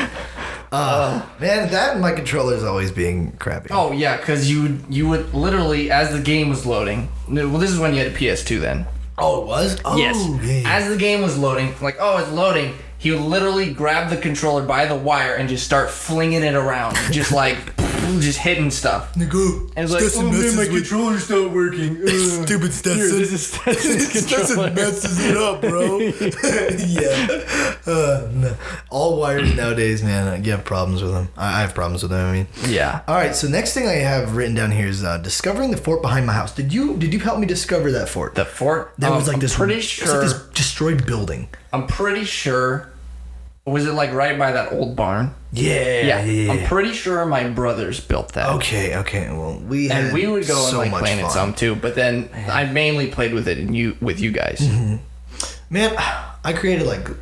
Speaker 1: Man, that and my controller's always being crappy.
Speaker 2: Oh, yeah, because you would literally, as the game was loading... Well, this is when you had a PS2 then.
Speaker 1: Oh, it was? Oh,
Speaker 2: yes.
Speaker 1: Yeah.
Speaker 2: As the game was loading, like, oh, it's loading, he would literally grab the controller by the wire and just start flinging it around. Just like... just hitting stuff.
Speaker 1: And
Speaker 2: it's like, oh man, my controller's not working.
Speaker 1: Stupid Stetson.
Speaker 2: Here, this is Stetson's
Speaker 1: Stetson messes it up, bro. Yeah. No. All wires nowadays, man, you have problems with them. I have problems with them, I mean.
Speaker 2: Yeah.
Speaker 1: All right, so next thing I have written down here is discovering the fort behind my house. Did you help me discover that fort?
Speaker 2: The fort?
Speaker 1: There was like
Speaker 2: I'm
Speaker 1: this,
Speaker 2: pretty sure.
Speaker 1: It was like this destroyed building.
Speaker 2: I'm pretty sure. Was it like right by that old barn?
Speaker 1: Yeah.
Speaker 2: I'm pretty sure my brothers built that.
Speaker 1: Okay. Well, we
Speaker 2: would go
Speaker 1: so
Speaker 2: and like play in it some too, but then I mainly played with it with you guys.
Speaker 1: Mm-hmm. Man,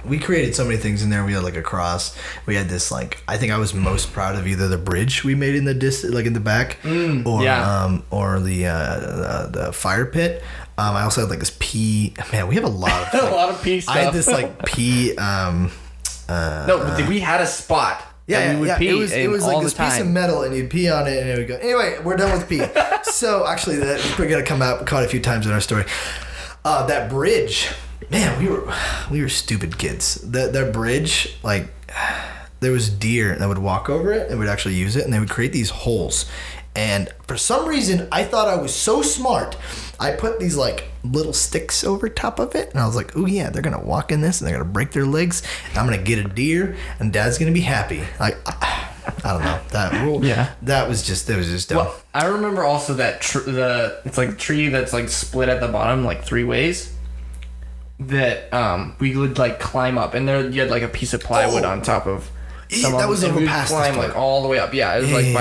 Speaker 1: we created so many things in there. We had like a cross. We had this like, I think I was most proud of either the bridge we made in the in the back, or the fire pit. I also had like this pea. Man, we have a lot of
Speaker 2: a lot of pea stuff.
Speaker 1: I had this like pea.
Speaker 2: But we had a spot.
Speaker 1: Yeah,
Speaker 2: we would pee.
Speaker 1: It was like this piece of metal, and you'd pee on it, and it would go. Anyway, we're done with pee. So actually, we're gonna come out caught a few times in our story. That bridge, man, we were stupid kids. That bridge, like, there was deer that would walk over it and would actually use it, and they would create these holes. And for some reason, I thought I was so smart. I put these like little sticks over top of it, and I was like, "Oh yeah, they're gonna walk in this, and they're gonna break their legs, and I'm gonna get a deer, and Dad's gonna be happy." Like, I don't know that rule. Yeah, that was just dumb.
Speaker 2: Well, I remember also that it's like a tree that's like split at the bottom like three ways. That we would like climb up, and there you had like a piece of plywood on top of.
Speaker 1: That was over past
Speaker 2: climb like all the way up. Yeah, it was like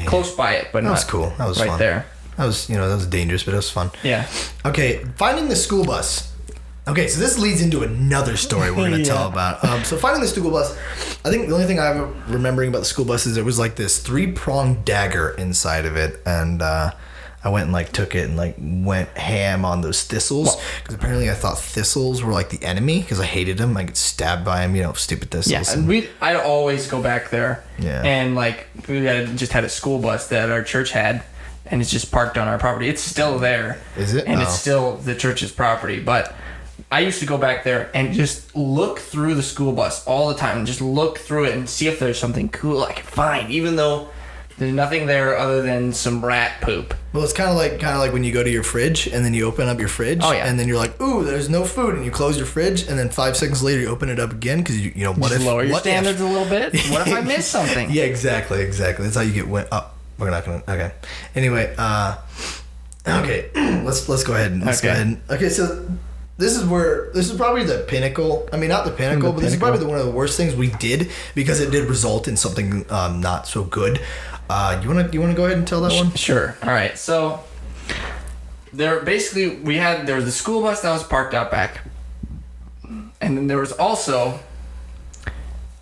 Speaker 2: close by it, but
Speaker 1: that was cool. That was
Speaker 2: right
Speaker 1: fun.
Speaker 2: There.
Speaker 1: That was dangerous, but it was fun.
Speaker 2: Yeah.
Speaker 1: Okay, finding the school bus. Okay, so this leads into another story we're gonna tell about. So finding the school bus, I think the only thing I'm remembering about the school bus is there was like this 3-pronged dagger inside of it, and I went and like took it and like went ham on those thistles because apparently I thought thistles were like the enemy because I hated them. I get stabbed by them, stupid thistles.
Speaker 2: Yeah, and I'd always go back there.
Speaker 1: Yeah.
Speaker 2: And like we just had a school bus that our church had, and it's just parked on our property. It's still there.
Speaker 1: Is it?
Speaker 2: And it's still the church's property. But I used to go back there and just look through the school bus all the time and just look through it and see if there's something cool I can find, even though there's nothing there other than some rat poop.
Speaker 1: Well, it's kind of like when you go to your fridge and then you open up your fridge.
Speaker 2: Oh, yeah.
Speaker 1: And then you're like, ooh, there's no food, and you close your fridge, and then 5 seconds later you open it up again because what
Speaker 2: just
Speaker 1: if
Speaker 2: lower your standards a little bit? What if I miss something?
Speaker 1: Yeah, exactly. That's how you get We're not gonna. Okay. Anyway, okay. Let's go ahead and go ahead. Okay, so this is probably the pinnacle. I mean, not the pinnacle, but this is probably one of the worst things we did because it did result in something not so good. You wanna go ahead and tell that one?
Speaker 2: Sure. All right. So there was the school bus that was parked out back, and then there was also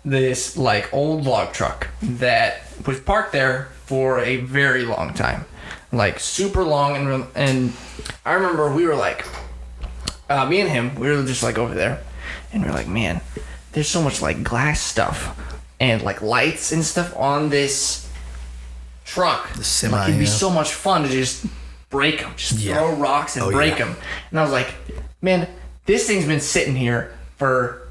Speaker 2: this like old log truck that was parked there for a very long time, like super long. And I remember we were like, me and him, we were just like over there, and we were like, man, there's so much like glass stuff and like lights and stuff on this truck.
Speaker 1: The semi,
Speaker 2: like, it'd be so much fun to just break them, throw rocks and break them. And I was like, man, this thing's been sitting here for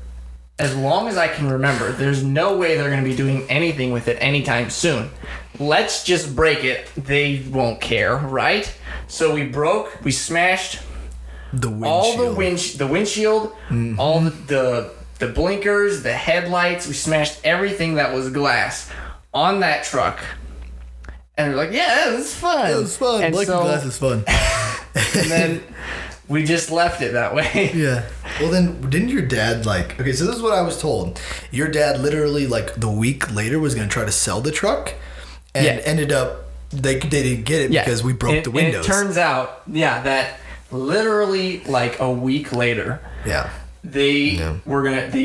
Speaker 2: as long as I can remember. There's no way they're going to be doing anything with it anytime soon. Let's just break it. They won't care, right? So we smashed
Speaker 1: the windshield.
Speaker 2: All the windshield, all the blinkers, the headlights. We smashed everything that was glass on that truck. And we're like, yeah, it was fun.
Speaker 1: It was fun.
Speaker 2: And
Speaker 1: Breaking glass is fun.
Speaker 2: And then we just left it that way.
Speaker 1: Yeah. Well, then, didn't your dad, like... Okay, so this is what I was told. Your dad literally, like, the week later was going to try to sell the truck. And ended up... They didn't get it because we broke the windows.
Speaker 2: And it turns out, that literally, like, a week later...
Speaker 1: Yeah.
Speaker 2: They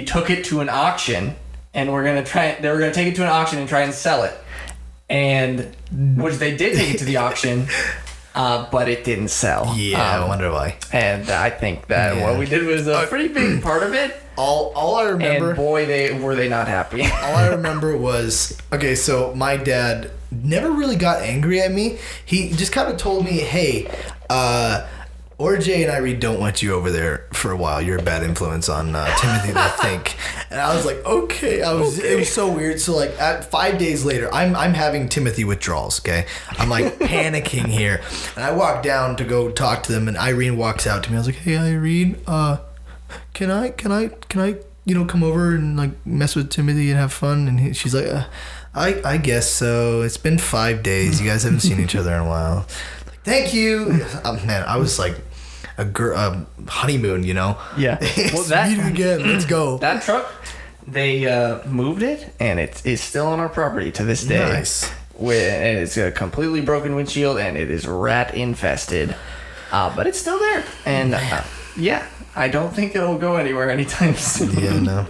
Speaker 2: took it to an auction. And they were going to take it to an auction and try and sell it. And... Which they did take it to the auction... but it didn't sell.
Speaker 1: Yeah, I wonder why.
Speaker 2: And I think that what we did was a pretty big part of it.
Speaker 1: All I remember...
Speaker 2: And boy, were they not happy.
Speaker 1: All I remember was... Okay, so my dad never really got angry at me. He just kind of told me, hey, RJ and I don't want you over there for a while. You're a bad influence on Timothy, I think. And I was like, okay. It was so weird. So like 5 days later, I'm having Timothy withdrawals. Okay, I'm like panicking here, and I walk down to go talk to them, and Irene walks out to me. I was like, hey Irene, can I come over and like mess with Timothy and have fun? And she's like, I guess so. It's been 5 days. You guys haven't seen each other in a while. Thank you. Man, I was like a honeymoon, you know?
Speaker 2: Yeah.
Speaker 1: Well, meet again. Let's go.
Speaker 2: That truck, they moved it, and it's still on our property to this day.
Speaker 1: Nice.
Speaker 2: And it's a completely broken windshield, and it is rat infested. But it's still there. And I don't think it'll go anywhere anytime soon.
Speaker 1: Yeah, no.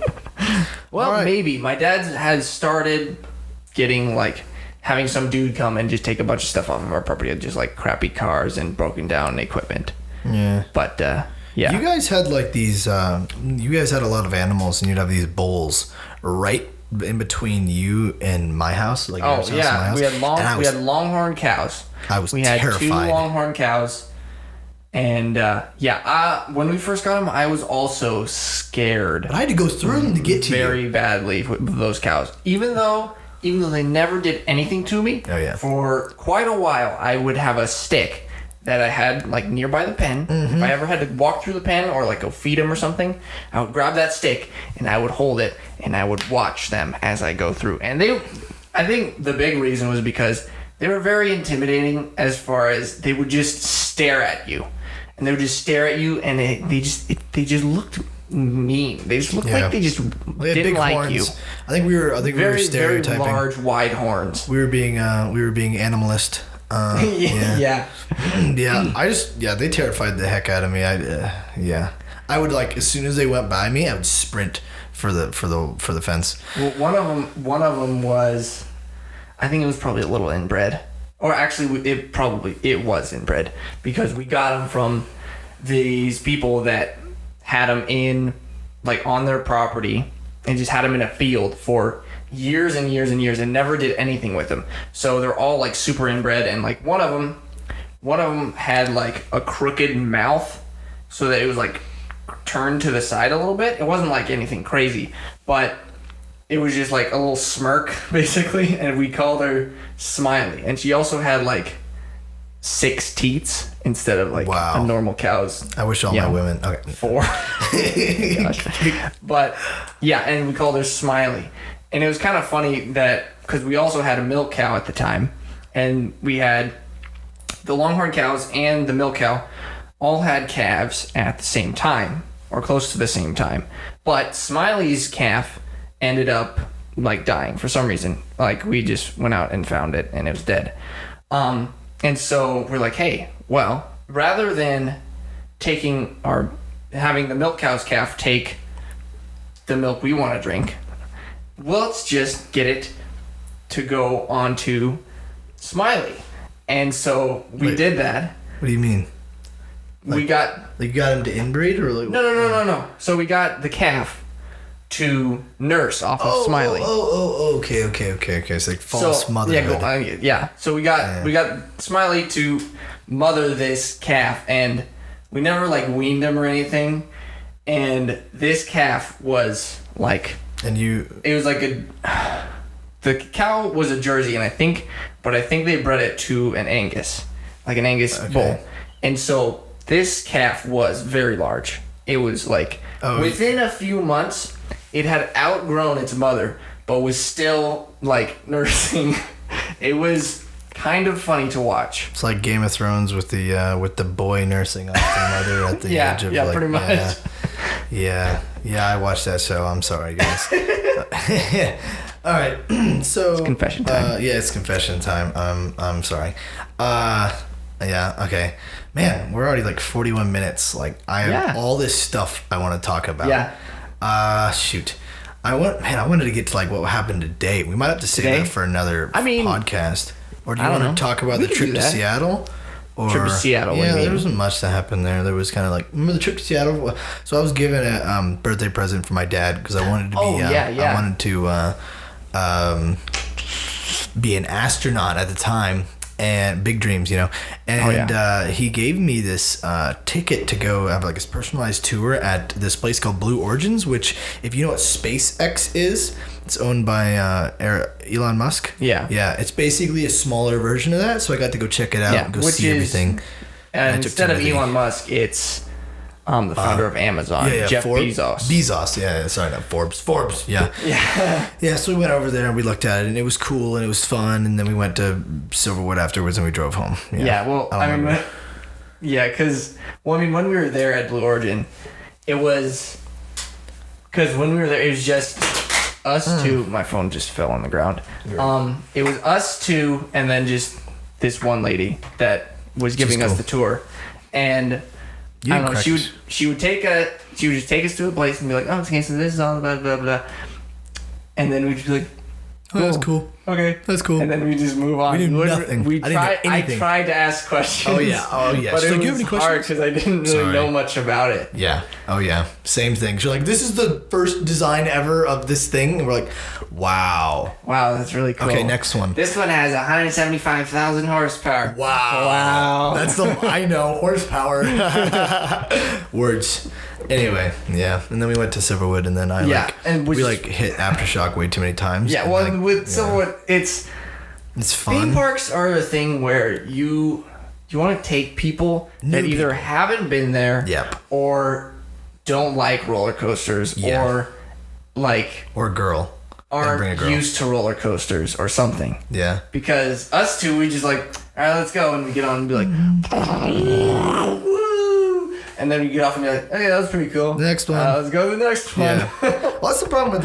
Speaker 2: Well, maybe. My dad has started getting like... having some dude come and just take a bunch of stuff off of our property, just like crappy cars and broken down equipment.
Speaker 1: Yeah.
Speaker 2: But,
Speaker 1: You guys had like these, you guys had a lot of animals, and you'd have these bowls right in between you and my house. Like
Speaker 2: my house. We had longhorn cows.
Speaker 1: We had terrified.
Speaker 2: 2 longhorn cows. And, when we first got them, I was also scared.
Speaker 1: But I had to go through them to get to you.
Speaker 2: Very badly with those cows. Even though they never did anything to me, for quite a while, I would have a stick that I had like nearby the pen. If I ever had to walk through the pen or like go feed them or something, I would grab that stick and I would hold it and I would watch them as I go through. And I think the big reason was because they were very intimidating, as far as they would just stare at you. And they would just stare at you, and they just looked mean. They just looked like they just didn't like horns. You.
Speaker 1: I think we were stereotyping.
Speaker 2: Very large, wide horns.
Speaker 1: We were being animalist. Yeah. They terrified the heck out of me. I would, like, as soon as they went by me, I would sprint for the fence.
Speaker 2: Well, one of them was, I think it was probably a little inbred. Or actually, it was inbred, because we got them from these people that had them in, like, on their property, and just had them in a field for years and years and years, and never did anything with them. So they're all like super inbred, and like one of them had like a crooked mouth, so that it was like turned to the side a little bit. It wasn't like anything crazy, but it was just like a little smirk basically, and we called her Smiley. And she also had like 6 teats instead of like a normal cow's.
Speaker 1: I wish all my women. Okay.
Speaker 2: 4. But and we called her Smiley. And it was kind of funny that, because we also had a milk cow at the time, and we had the longhorn cows and the milk cow all had calves at the same time, or close to the same time. But Smiley's calf ended up like dying for some reason. Like we just went out and found it and it was dead. And so we're like, hey, well, rather than having the milk cow's calf take the milk we want to drink, let's just get it to go onto Smiley. And so we did that.
Speaker 1: What do you mean?
Speaker 2: Like, we got...
Speaker 1: Like you got him to inbreed or like...
Speaker 2: No. So we got the calf to nurse off of Smiley.
Speaker 1: Okay. So like false motherhood.
Speaker 2: Yeah. So we got Smiley to mother this calf, and we never like weaned him or anything. And this calf was like... It was like the cow was a Jersey, and I think they bred it to an Angus. Like an Angus bull. And so this calf was very large. It was like... within a few months, it had outgrown its mother, but was still like nursing. It was kind of funny to watch.
Speaker 1: It's like Game of Thrones with the boy nursing off the mother at the edge of like... Yeah,
Speaker 2: pretty much.
Speaker 1: Yeah, I watched that show. I'm sorry, guys. All right, so...
Speaker 2: It's confession time.
Speaker 1: It's confession time. I'm sorry. Yeah, okay. Man, we're already like 41 minutes. Like, I have all this stuff I want to talk about.
Speaker 2: Yeah.
Speaker 1: Shoot. I wanted to get to like what happened today. We might have to save that for another podcast. Or do you want to talk about the trip to Seattle?
Speaker 2: Trip to Seattle.
Speaker 1: Yeah, there wasn't much that happened there. There was kind of like, remember the trip to Seattle? So I was given a birthday present for my dad because I wanted to be. I wanted to be an astronaut at the time. And big dreams, you know. And he gave me this ticket to go have like this personalized tour at this place called Blue Origins, which, if you know what SpaceX is, it's owned by Elon Musk.
Speaker 2: Yeah.
Speaker 1: Yeah, it's basically a smaller version of that. So I got to go check it out and go see everything.
Speaker 2: And instead of Elon Musk, it's the founder of Amazon, Jeff Bezos.
Speaker 1: Sorry, not Forbes. Yeah, so we went over there and we looked at it and it was cool and it was fun, and then we went to Silverwood afterwards and we drove home.
Speaker 2: Because when we were there at Blue Origin, it was just us two. My phone just fell on the ground. It was us two and then just this one lady that was giving us the tour, and I don't know. She would just take us to a place and be like, "Oh, okay, so this is all blah blah blah," and then we'd just be like,
Speaker 1: "Oh, that's cool.
Speaker 2: Okay,
Speaker 1: that's cool."
Speaker 2: And then we just move on.
Speaker 1: We knew nothing.
Speaker 2: I tried to ask questions.
Speaker 1: Oh yeah.
Speaker 2: But
Speaker 1: so
Speaker 2: it
Speaker 1: do you have
Speaker 2: was
Speaker 1: any questions?
Speaker 2: hard because I didn't really know much about it.
Speaker 1: Yeah. Oh yeah. Same thing. She's like, "This is the first design ever of this thing," and we're like, "Wow,
Speaker 2: that's really cool."
Speaker 1: Okay, next one.
Speaker 2: This one has 175,000 horsepower.
Speaker 1: Wow. That's I know, horsepower. Words. Anyway, yeah, and then we went to Silverwood, and then we hit Aftershock way too many times.
Speaker 2: Yeah, well, with Silverwood, it's
Speaker 1: fun.
Speaker 2: Theme parks are a thing where you want to take people that either haven't been there, or don't like roller coasters, or
Speaker 1: girl.
Speaker 2: Aren't used to roller coasters or something.
Speaker 1: Yeah.
Speaker 2: Because us two, we just like, all right, let's go, and we get on and be like, and then we get off and be like, okay, that was pretty cool.
Speaker 1: Next one.
Speaker 2: Let's go to the next one.
Speaker 1: Yeah. Well, that's the problem with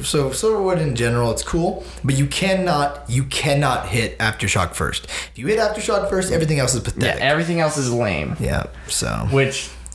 Speaker 1: so Silverwood in general, it's cool, but you cannot hit Aftershock first. If you hit Aftershock first, everything else is pathetic.
Speaker 2: Yeah, everything else is lame.
Speaker 1: Yeah. So.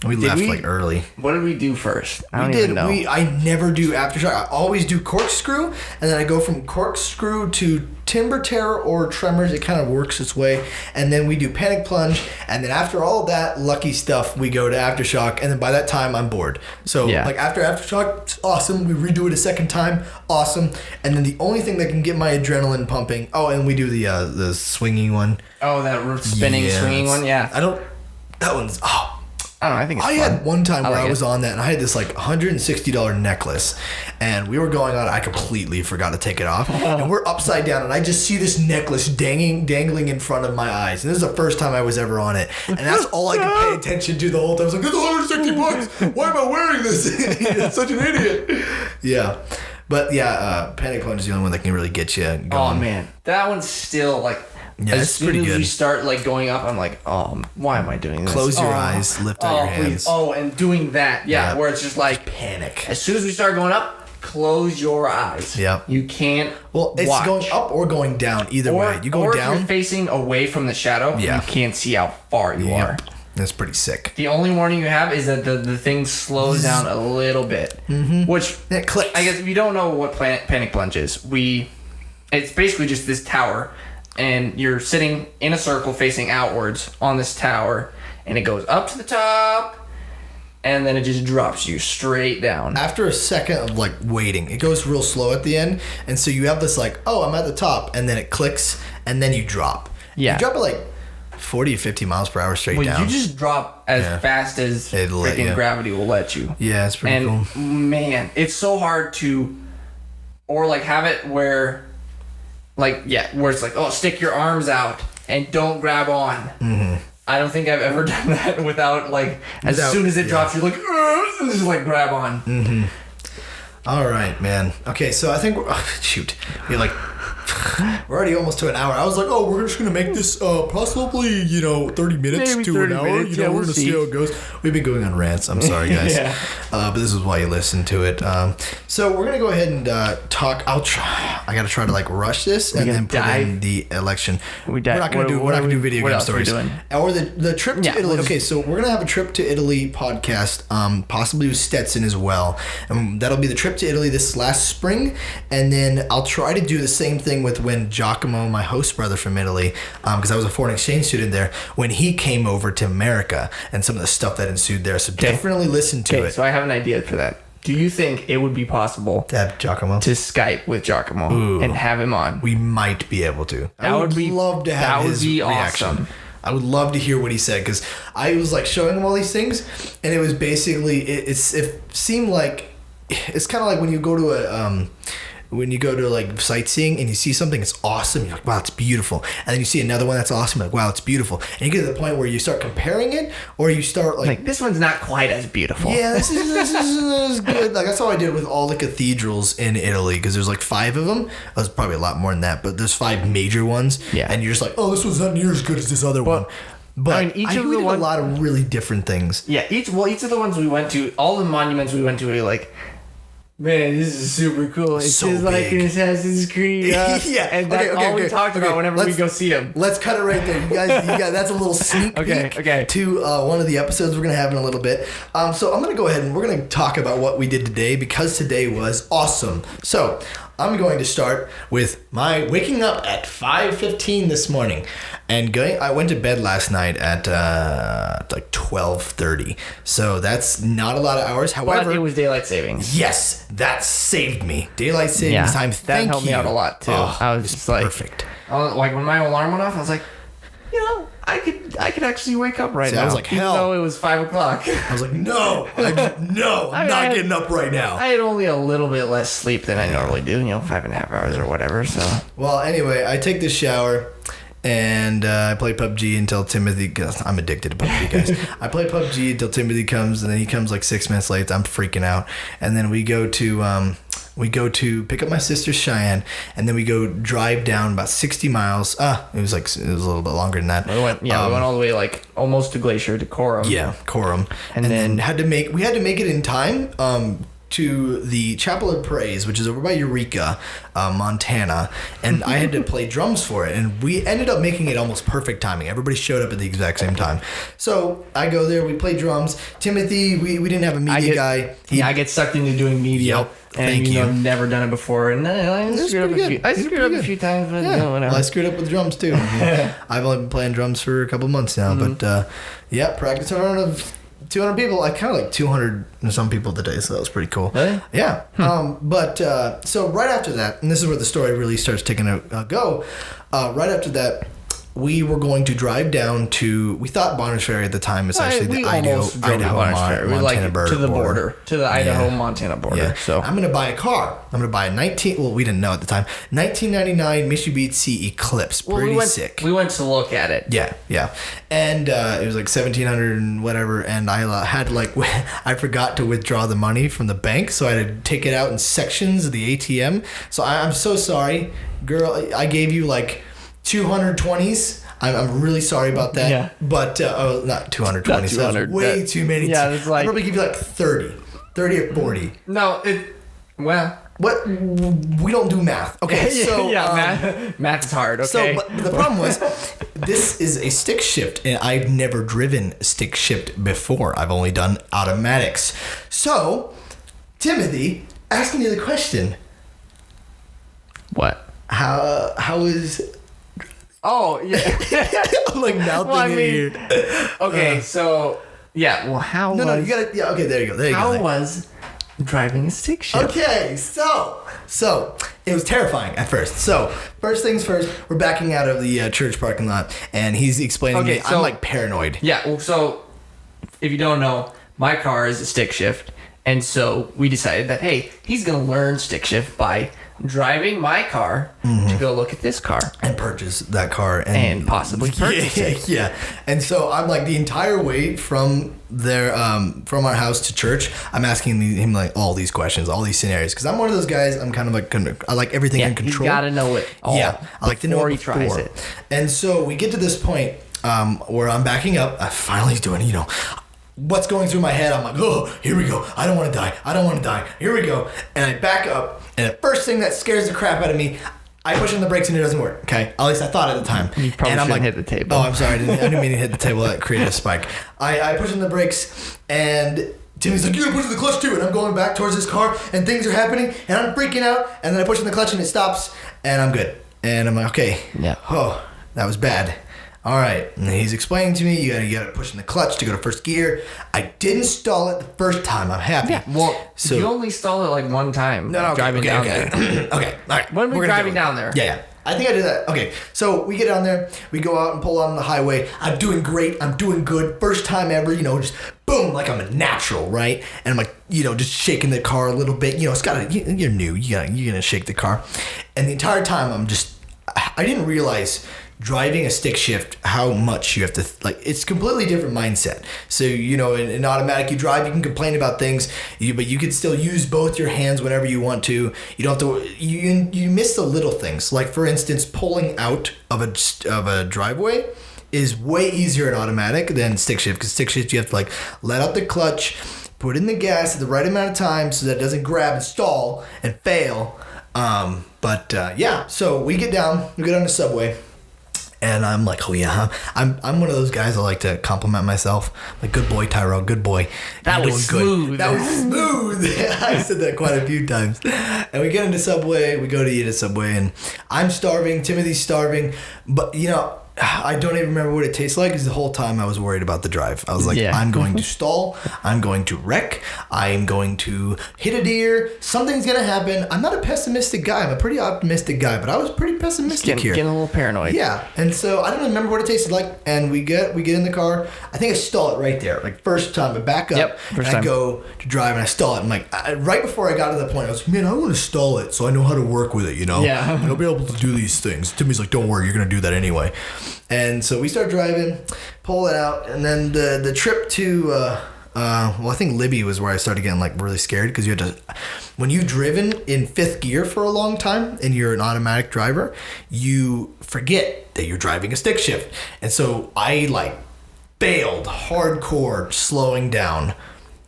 Speaker 2: We
Speaker 1: left early.
Speaker 2: What did we do first? I don't even know.
Speaker 1: I never do Aftershock. I always do Corkscrew, and then I go from Corkscrew to Timber Terror or Tremors. It kind of works its way. And then we do Panic Plunge, and then after all of that lucky stuff, we go to Aftershock, and then by that time, I'm bored. So, after Aftershock, it's awesome. We redo it a second time. Awesome. And then the only thing that can get my adrenaline pumping... Oh, and we do the swinging one.
Speaker 2: Oh, that spinning, swinging one? Yeah.
Speaker 1: That one's... Oh.
Speaker 2: I don't know. I think it's fun.
Speaker 1: had one time where I was on that, and I had this like $160 necklace, and we were going on. I completely forgot to take it off, and we're upside down, and I just see this necklace dangling in front of my eyes. And this is the first time I was ever on it, and that's all I could pay attention to the whole time. I was like, "It's $160. Why am I wearing this? I'm such an idiot." Yeah. But yeah, panic plunge is the only one that can really get you going.
Speaker 2: Oh man, that one's still like.
Speaker 1: Yeah,
Speaker 2: as soon as we start like going up, I'm like, oh, why am I doing this?
Speaker 1: Close your eyes, lift out your hands.
Speaker 2: Please. Oh, and doing that, where it's just like
Speaker 1: panic.
Speaker 2: As soon as we start going up, close your eyes.
Speaker 1: Yep.
Speaker 2: You can't.
Speaker 1: Well, it's
Speaker 2: watch.
Speaker 1: going up or going down. Either way, you go down.
Speaker 2: If you're facing away from the shadow, you can't see how far you are.
Speaker 1: That's pretty sick.
Speaker 2: The only warning you have is that the thing slows down a little bit, which
Speaker 1: it clicks.
Speaker 2: I guess if you don't know what panic plunge is, it's basically just this tower. And you're sitting in a circle facing outwards on this tower, and it goes up to the top, and then it just drops you straight down.
Speaker 1: After a second of like waiting, it goes real slow at the end, and so you have this like, oh, I'm at the top, and then it clicks, and then you drop.
Speaker 2: Yeah.
Speaker 1: You drop it like 40 to 50 miles per hour straight down.
Speaker 2: You just drop as fast as freaking gravity will let you.
Speaker 1: Yeah, it's pretty cool.
Speaker 2: And man, it's so hard to, or like have it where... where it's like, oh, stick your arms out and don't grab on. Mm-hmm. I don't think I've ever done that without as soon as it drops, you're like, and just like grab on.
Speaker 1: Mm-hmm. All right, man. Okay, so I think we're already almost to an hour. I was like, oh, we're just gonna make this possibly 30 minutes
Speaker 2: Maybe
Speaker 1: to
Speaker 2: 30
Speaker 1: an hour.
Speaker 2: minutes.
Speaker 1: We're gonna see how it goes. We've been going on rants. I'm sorry, guys. But this is why you listen to it. So we're gonna go ahead and talk. I gotta try to rush this and then put in the election. We're not gonna do video game stories or the trip to Italy. Okay, so we're gonna have a trip to Italy podcast, possibly with Stetson as well, and that'll be the trip to Italy this last spring, and then I'll try to do the same thing with when Giacomo, my host brother from Italy, because I was a foreign exchange student there, when he came over to America and some of the stuff that ensued there. So definitely listen to it.
Speaker 2: So I have an idea for that. Do you think it would be possible
Speaker 1: to have Giacomo
Speaker 2: to Skype with Giacomo and have him on?
Speaker 1: We might be able to.
Speaker 2: I would love to have his reaction.
Speaker 1: Awesome. I would love to hear what he said, because I was showing him all these things, and it was basically it seemed like it's kind of like when you go to sightseeing and you see something that's awesome, you're like, wow, it's beautiful, and then you see another one that's awesome, you're like, wow, it's beautiful, and you get to the point where you start comparing it, or you start
Speaker 2: this one's not quite as beautiful.
Speaker 1: Yeah, this is good. That's how I did with all the cathedrals in Italy, because there's 5 of them. There's probably a lot more than that, but there's 5 major ones.
Speaker 2: Yeah,
Speaker 1: and you're just like, oh, this one's not near as good as this other one. But each of the a lot of really different things.
Speaker 2: Yeah, each of the ones we went to, all the monuments we went to, were like, man, this is super cool. It's
Speaker 1: so
Speaker 2: just like an Assassin's Creed.
Speaker 1: Yeah,
Speaker 2: and that's all we talked about whenever we go see them.
Speaker 1: Let's cut it right there. You guys, that's a little sneak peek to one of the episodes we're going to have in a little bit. So I'm going to go ahead and we're going to talk about what we did today, because today was awesome. So I'm going to start with my waking up at 5:15 this morning and I went to bed last night at 12:30. So that's not a lot of hours. However,
Speaker 2: but it was daylight savings.
Speaker 1: Yes, that saved me. Daylight savings time.
Speaker 2: That helped me out a lot too. I was just
Speaker 1: perfect.
Speaker 2: When my alarm went off, I was like, I could actually wake up right now.
Speaker 1: I was like, hell.
Speaker 2: Even though it was 5 o'clock.
Speaker 1: I was like, no, I'm not getting up right now.
Speaker 2: I had only a little bit less sleep than I normally do, 5.5 hours or whatever. So.
Speaker 1: Well, anyway, I take the shower and I play PUBG until Timothy. Cause I'm addicted to PUBG, guys. I play PUBG until Timothy comes, and then he comes 6 minutes late. I'm freaking out, and then we go to pick up my sister Cheyenne, and then we go drive down about 60 miles. It was a little bit longer than that.
Speaker 2: We went all the way almost to Glacier to Coram.
Speaker 1: Yeah, Coram, and then we had to make it in time to the Chapel of Praise, which is over by Eureka, Montana, and I had to play drums for it, and we ended up making it almost perfect timing. Everybody showed up at the exact same time. So I go there, we play drums. Timothy, we didn't have a media guy.
Speaker 2: I get sucked into doing media.
Speaker 1: Yep.
Speaker 2: And I've never done it before, and I screwed up a few times, but whatever.
Speaker 1: Well, I screwed up with drums too. I've only been playing drums for a couple months now, but practice in front of 200 people. I kind of 200 and some people today, so that was pretty cool.
Speaker 2: Really?
Speaker 1: Yeah. So right after that, and this is where the story really starts taking a go. Right after that, we were going to drive down to, we thought Bonners Ferry at the time is actually the Montana
Speaker 2: border. To the Idaho-Montana border.
Speaker 1: Yeah.
Speaker 2: So
Speaker 1: I'm going to buy a car. I'm going to buy a we didn't know at the time, 1999 Mitsubishi Eclipse. Pretty sick.
Speaker 2: We went to look at it.
Speaker 1: Yeah. And it was like $1,700 and whatever. And I had I forgot to withdraw the money from the bank. So I had to take it out in sections of the ATM. So I'm so sorry, girl. I gave you like 220s. I'm really sorry about that. Yeah. But, not 220s. Not 200. Way too many. Yeah, it's like... I'd probably give you like 30 or 40.
Speaker 2: No,
Speaker 1: What? We don't do math. Okay, so...
Speaker 2: math is hard, okay?
Speaker 1: So, but the problem was, this is a stick shift, and I've never driven stick shift before. I've only done automatics. So, Timothy, asking you the question.
Speaker 2: What?
Speaker 1: How is...
Speaker 2: Oh, yeah.
Speaker 1: I'm like mouthing it here.
Speaker 2: Okay, so, yeah, well, how was...
Speaker 1: No, you gotta... Yeah, okay, there you go.
Speaker 2: How was driving a stick shift?
Speaker 1: Okay, so it was terrifying at first. So, first things first, we're backing out of the church parking lot, and he's explaining to me, I'm like paranoid.
Speaker 2: Yeah, well, so, if you don't know, my car is a stick shift, and so we decided that, hey, he's gonna learn stick shift by... driving my car to go look at this car
Speaker 1: and purchase that car
Speaker 2: and possibly purchase it.
Speaker 1: Yeah. And so I'm like the entire way from there, from our house to church, I'm asking him like all these questions, all these scenarios, because I'm one of those guys. I'm kind of like I like everything in control.
Speaker 2: You gotta know it all.
Speaker 1: Yeah, I like to know it before he tries it. And so we get to this point where I'm backing up. I finally doing what's going through my head. I'm like, oh, here we go. I don't want to die. Here we go. And I back up. And the first thing that scares the crap out of me, I push on the brakes and it doesn't work. Okay, at least I thought at the time.
Speaker 2: You probably shouldn't hit the table.
Speaker 1: Oh, I'm sorry. I didn't mean to hit the table. That created a spike. I push on the brakes and Timmy's like, you gotta push on the clutch too. And I'm going back towards this car and things are happening and I'm freaking out. And then I push on the clutch and it stops and I'm good. And I'm like, okay. Yeah. Oh, that was bad. All right, and he's explaining to me, you gotta push in the clutch to go to first gear. I didn't stall it the first time. I'm happy.
Speaker 2: Yeah, well, so, you only stall it like one time. Driving down there.
Speaker 1: Okay, all right.
Speaker 2: When we're driving down there.
Speaker 1: Yeah. I think I did that. Okay, so we get down there. We go out and pull out on the highway. I'm doing great. I'm doing good. First time ever, just boom, like I'm a natural, right? And I'm like, just shaking the car a little bit. It's gotta, you're new. You're gonna shake the car. And the entire time, I didn't realize driving a stick shift, how much you have to, it's completely different mindset. So, in automatic, you drive, you can complain about things, but you can still use both your hands whenever you want to. You don't have to, you miss the little things. Like, for instance, pulling out of a driveway is way easier in automatic than stick shift, because stick shift, you have to, let out the clutch, put in the gas at the right amount of time so that it doesn't grab and stall and fail. So we get down the subway. And I'm like, oh yeah, I'm one of those guys that like to compliment myself. Like, good boy, Tyrell, good boy.
Speaker 2: That was smooth.
Speaker 1: That was smooth. I said that quite a few times. And we get into Subway, we go to eat at Subway, and I'm starving, Timothy's starving, but I don't even remember what it tastes like, because the whole time I was worried about the drive. I was like, I'm going to stall. I'm going to wreck. I'm going to hit a deer. Something's going to happen. I'm not a pessimistic guy. I'm a pretty optimistic guy, but I was pretty pessimistic here.
Speaker 2: Getting a little paranoid.
Speaker 1: Yeah. And so I don't remember what it tasted like. And we get in the car. I think I stall it right there. Like, first time I back up and I go to drive and I stall it. I'm like, right before I got to the point, I was like, man, I want to stall it so I know how to work with it, Yeah. And I'll be able to do these things. Timmy's like, don't worry, you're going to do that anyway. And so we start driving, pull it out, and then the trip to, I think Libby was where I started getting really scared, because you had to, when you've driven in fifth gear for a long time and you're an automatic driver, you forget that you're driving a stick shift. And so I bailed hardcore, slowing down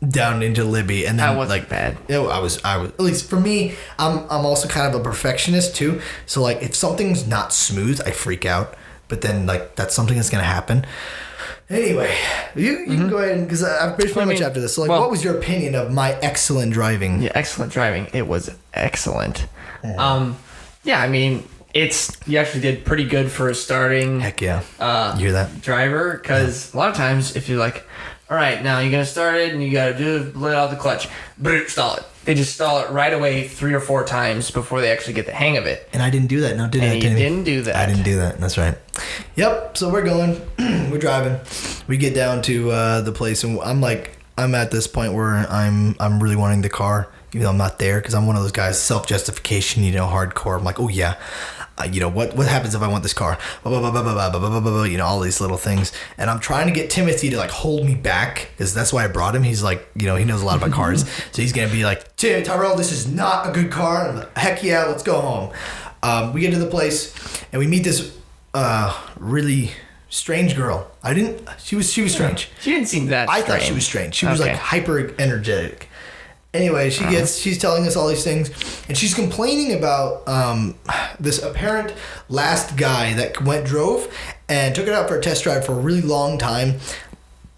Speaker 1: into Libby, and then
Speaker 2: that wasn't bad.
Speaker 1: I was at least for me. I'm also kind of a perfectionist too. So if something's not smooth, I freak out. But then, that's something that's going to happen. Anyway, you can go ahead, because I've pretty much after this. So, what was your opinion of my excellent driving?
Speaker 2: Yeah, excellent driving. It was excellent. You actually did pretty good for a starting.
Speaker 1: Heck yeah. You hear that?
Speaker 2: Driver, because a lot of times, if you're like, all right, now you're going to start it, and you got to let out the clutch. Stall it. they just stall it right away 3 or 4 times before they actually get the hang of it.
Speaker 1: And I didn't do that. No, did I?
Speaker 2: And you didn't do that.
Speaker 1: I didn't do that. That's right. Yep. So we're going. We're driving. We get down to the place, and I'm at this point where I'm really wanting the car, even though I'm not there, because I'm one of those guys, self-justification, hardcore. I'm like, oh yeah, what happens if I want this car? All these little things. And I'm trying to get Timothy to like hold me back, because that's why I brought him. He's like, he knows a lot about cars. So he's going to be like, Tyrell, this is not a good car. I'm like, heck yeah, let's go home. We get to the place and we meet this really strange girl. She was strange.
Speaker 2: She didn't seem that strange.
Speaker 1: I thought she was strange. She was like hyper energetic. Anyway, she's telling us all these things, and she's complaining about this apparent last guy that drove and took it out for a test drive for a really long time,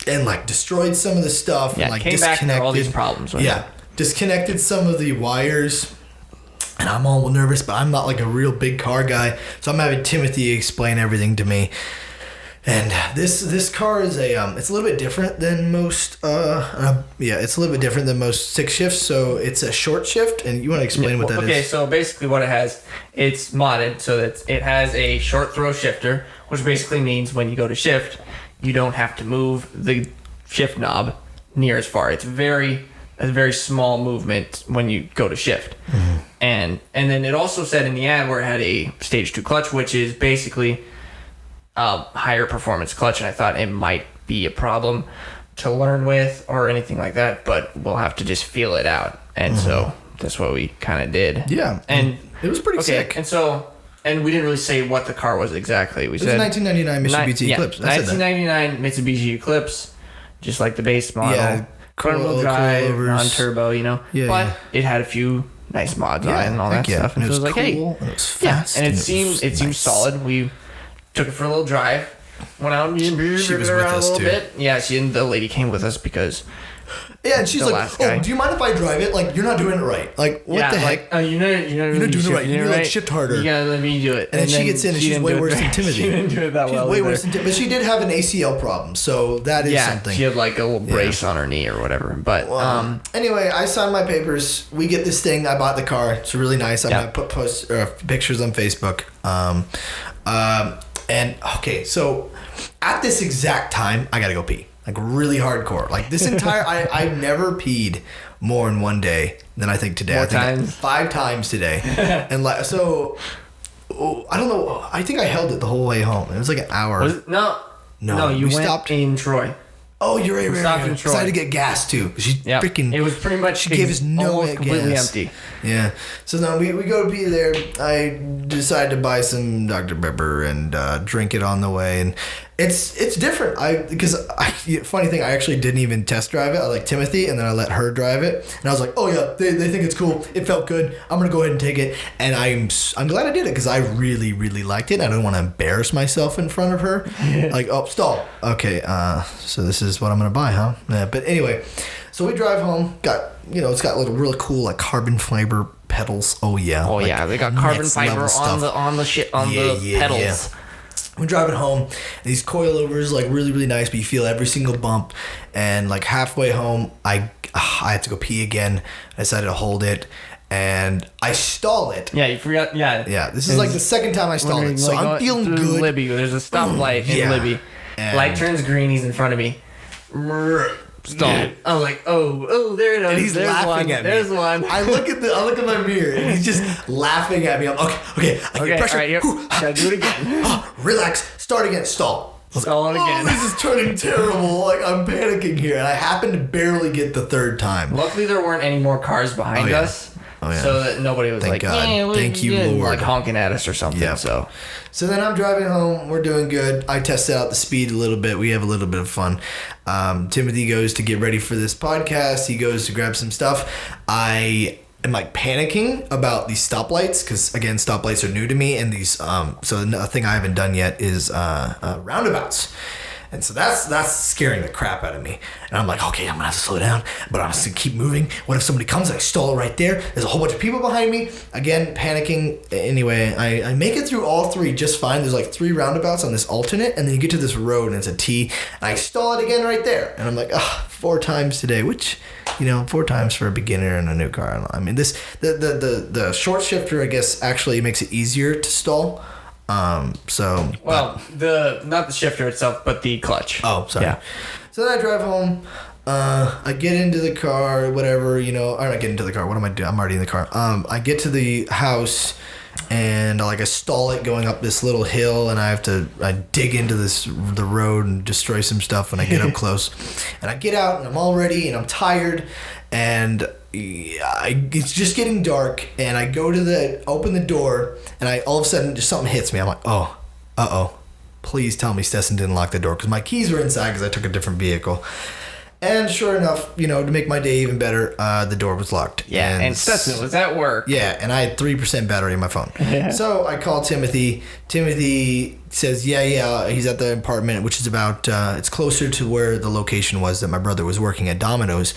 Speaker 1: and like destroyed some of the stuff.
Speaker 2: Yeah,
Speaker 1: and like
Speaker 2: came back with all these problems.
Speaker 1: Disconnected some of the wires. And I'm all nervous, but I'm not like a real big car guy, so I'm having Timothy explain everything to me. And this car is it's a little bit different than most it's a little bit different than most stick shifts. So it's a short shift, and you want to explain what that is?
Speaker 2: Okay, so basically what it has, it's modded so that it has a short throw shifter, which basically means when you go to shift, you don't have to move the shift knob near as far. It's a very small movement when you go to shift. Mm-hmm. And then it also said in the ad where it had a stage 2 clutch, which is basically higher performance clutch, and I thought it might be a problem to learn with or anything like that, but we'll have to just feel it out. And so that's what we kind of did.
Speaker 1: Yeah, and it was pretty sick.
Speaker 2: And we didn't really say what the car was exactly. We said
Speaker 1: 1999 Mitsubishi Eclipse.
Speaker 2: 1999 Mitsubishi Eclipse, just like the base model. Yeah, front-wheel drive, non-turbo, but it had a few nice mods on it and all that stuff. And it was like, cool, hey, and it was fast, and it seemed solid. We took it for a little drive, went out and she was around a little bit. Yeah, the lady came with us because
Speaker 1: and she's like, do you mind if I drive it? Like, you're not doing it right. Like, what the heck?
Speaker 2: You're not doing it right.
Speaker 1: You need to shift harder.
Speaker 2: You gotta let me do it.
Speaker 1: And then she gets in and she's way worse than Timothy.
Speaker 2: She didn't do it that well. She's way worse than
Speaker 1: Timothy. But she did have an ACL problem, so that is something.
Speaker 2: She had like a little brace on her knee or whatever. But
Speaker 1: anyway, I signed my papers. We get this thing. I bought the car. It's really nice. I'm gonna put pictures on Facebook. And okay, so at this exact time, I gotta go pee. Like really hardcore. Like this entire, I never peed more in one day than I think today.
Speaker 2: More times?
Speaker 1: 5 times today. And like, so, I don't know. I think I held it the whole way home. It was like an hour.
Speaker 2: No, you went stopped in Troy.
Speaker 1: Oh, you're right. Because I had to get gas too.
Speaker 2: It was pretty much.
Speaker 1: She gave us no gas.
Speaker 2: Completely empty.
Speaker 1: Yeah. So now we go to be there. I decided to buy some Dr. Pepper and drink it on the way, and it's different. Funny thing, I actually didn't even test drive it. I like Timothy, and then I let her drive it, and I was like, oh yeah, they think it's cool. It felt good. I'm gonna go ahead and take it, and I'm glad I did it because I really really liked it. I don't want to embarrass myself in front of her. Like, oh, stall. Okay, so this is what I'm gonna buy, huh? Yeah, but anyway, so we drive home. It's got little real cool like carbon fiber pedals. Oh yeah.
Speaker 2: Oh yeah, they got carbon fiber on the pedals. Yeah.
Speaker 1: We're driving home, and these coilovers like really really nice, but you feel every single bump. And like halfway home, I had to go pee again. I decided to hold it, and I stall it.
Speaker 2: Yeah, you forgot. Yeah.
Speaker 1: Yeah, this is like the second time I stalled it, so I'm feeling good.
Speaker 2: Libby, there's a stoplight in Libby. Light turns green. He's in front of me. Stop. I'm like, oh, there it is.
Speaker 1: And he's laughing at me.
Speaker 2: There's one.
Speaker 1: I look at my mirror, and he's just laughing at me. I'm okay. I get pressure.
Speaker 2: All right, yep. Gotta do it again.
Speaker 1: Relax. Start again. Stall.
Speaker 2: Stall it again.
Speaker 1: This is turning terrible. Like, I'm panicking here, and I happen to barely get the third time.
Speaker 2: Luckily, there weren't any more cars behind us. Oh, yeah. So that nobody was
Speaker 1: Thank God. Thank you, Lord.
Speaker 2: Like honking at us or something. Yep.
Speaker 1: So then I'm driving home. We're doing good. I tested out the speed a little bit. We have a little bit of fun. Timothy goes to get ready for this podcast. He goes to grab some stuff. I am like panicking about these stoplights because, again, stoplights are new to me. And these, so another thing I haven't done yet is roundabouts. And so that's scaring the crap out of me. And I'm like, okay, I'm going to have to slow down, but I'm just going to keep moving. What if somebody comes and I stall it right there? There's a whole bunch of people behind me. Again, panicking. Anyway, I make it through all 3 just fine. There's like 3 roundabouts on this alternate, and then you get to this road, and it's a T, and I stall it again right there. And I'm like, 4 times today, which 4 times for a beginner in a new car. I mean, the short shifter, I guess, actually makes it easier to stall. Not
Speaker 2: the shifter itself, but the clutch.
Speaker 1: Oh, sorry.
Speaker 2: Yeah.
Speaker 1: So then I drive home. I get into the car, whatever, or not get into the car. What am I doing? I'm already in the car. I get to the house and I stall it going up this little hill, and I dig into the road and destroy some stuff when I get up close. And I get out and I'm all ready and I'm tired, and it's just getting dark, and I go to open the door, and all of a sudden just something hits me. I'm like, oh, please tell me Stetson didn't lock the door, because my keys were inside because I took a different vehicle. And sure enough, to make my day even better, the door was locked.
Speaker 2: Yeah, and Stetson was at work.
Speaker 1: Yeah, and I had 3% battery in my phone. So I called Timothy. Timothy says, yeah, he's at the apartment, which is about, it's closer to where the location was that my brother was working at Domino's.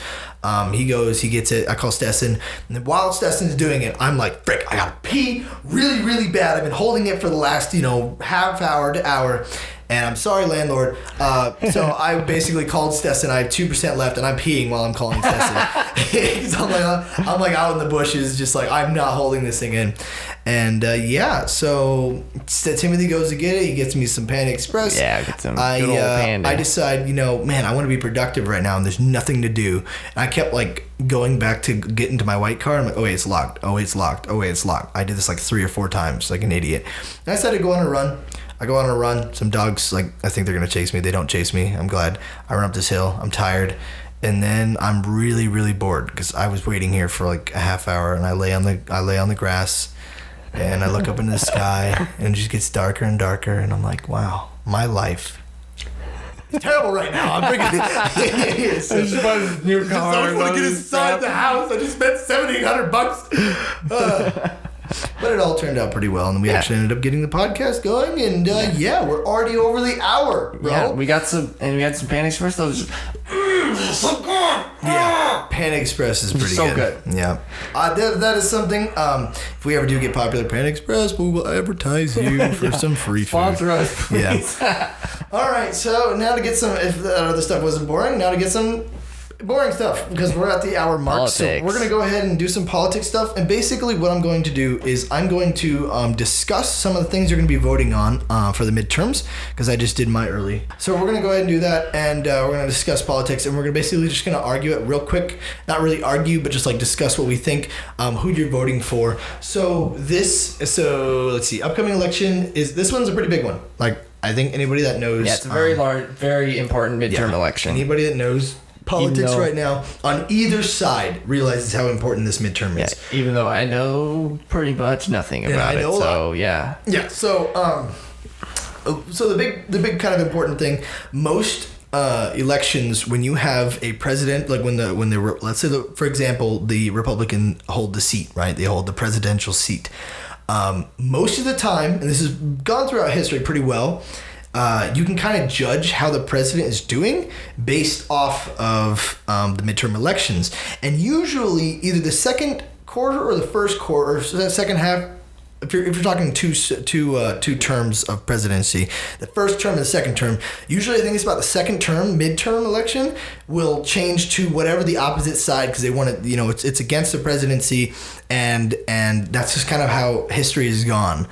Speaker 1: He goes, he gets it. I call Stetson. And then while Stetson's doing it, I'm like, frick, I gotta pee really, really bad. I've been holding it for the last, half hour to hour. And I'm sorry, landlord. So I basically called Stetson. I have 2% left, and I'm peeing while I'm calling Stetson. So I'm like out in the bushes, just like, I'm not holding this thing in. And so Timothy goes to get it. He gets me some Panda Express.
Speaker 2: Yeah, get some good old Panda.
Speaker 1: I decide, man, I want to be productive right now, and there's nothing to do. And I kept going back to get into my white car. I'm like, oh wait, it's locked. Oh wait, it's locked. Oh wait, it's locked. I did this 3 or 4 times, like an idiot. And I decided to go on a run. I go on a run. Some dogs, I think they're going to chase me. They don't chase me. I'm glad. I run up this hill. I'm tired. And then I'm really, really bored because I was waiting here for a half hour, and I lay on the grass, and I look up into the sky, and it just gets darker and darker, and I'm like, wow, my life is terrible right now. I'm freaking
Speaker 2: I just bought this new car.
Speaker 1: I just want to get inside the house. I just spent $1,700. But it all turned out pretty well, and we actually ended up getting the podcast going, and we're already over the hour, bro.
Speaker 2: Yeah, we got some Panda Express. Those so good.
Speaker 1: Yeah, Panda Express is pretty good. Yeah, that is something. If we ever do get popular, Panda Express, we will advertise you for some free food.
Speaker 2: Sponsor us, please.
Speaker 1: Yeah. All right, so now to get some. If that other stuff wasn't boring, now to get some boring stuff, because we're at the hour mark.
Speaker 2: Politics.
Speaker 1: So we're going to go ahead and do some politics stuff. And basically what I'm going to do is I'm going to discuss some of the things you're going to be voting on for the midterms, because I just did my early. So we're going to go ahead and do that, and we're going to discuss politics, and we're going to basically just going to argue it real quick. Not really argue, but just discuss what we think, who you're voting for. So let's see, upcoming election this one's a pretty big one. I think anybody that knows.
Speaker 2: Yeah, it's a very large, very important midterm election.
Speaker 1: Anybody that knows politics right now on either side realizes how important this midterm is.
Speaker 2: Yeah, even though I know pretty much nothing about it. So yeah. Yeah.
Speaker 1: So the big kind of important thing, most elections, when you have a president, let's say for example the Republican hold the seat, right? They hold the presidential seat. Most of the time, and this has gone throughout history pretty well, you can kind of judge how the president is doing based off of the midterm elections. And usually either the second quarter or the first quarter, or the second half, if you're talking two terms of presidency, the first term and the second term, usually I think it's about the second term, midterm election, will change to whatever the opposite side, because they want it, it's against the presidency, and that's just kind of how history has gone.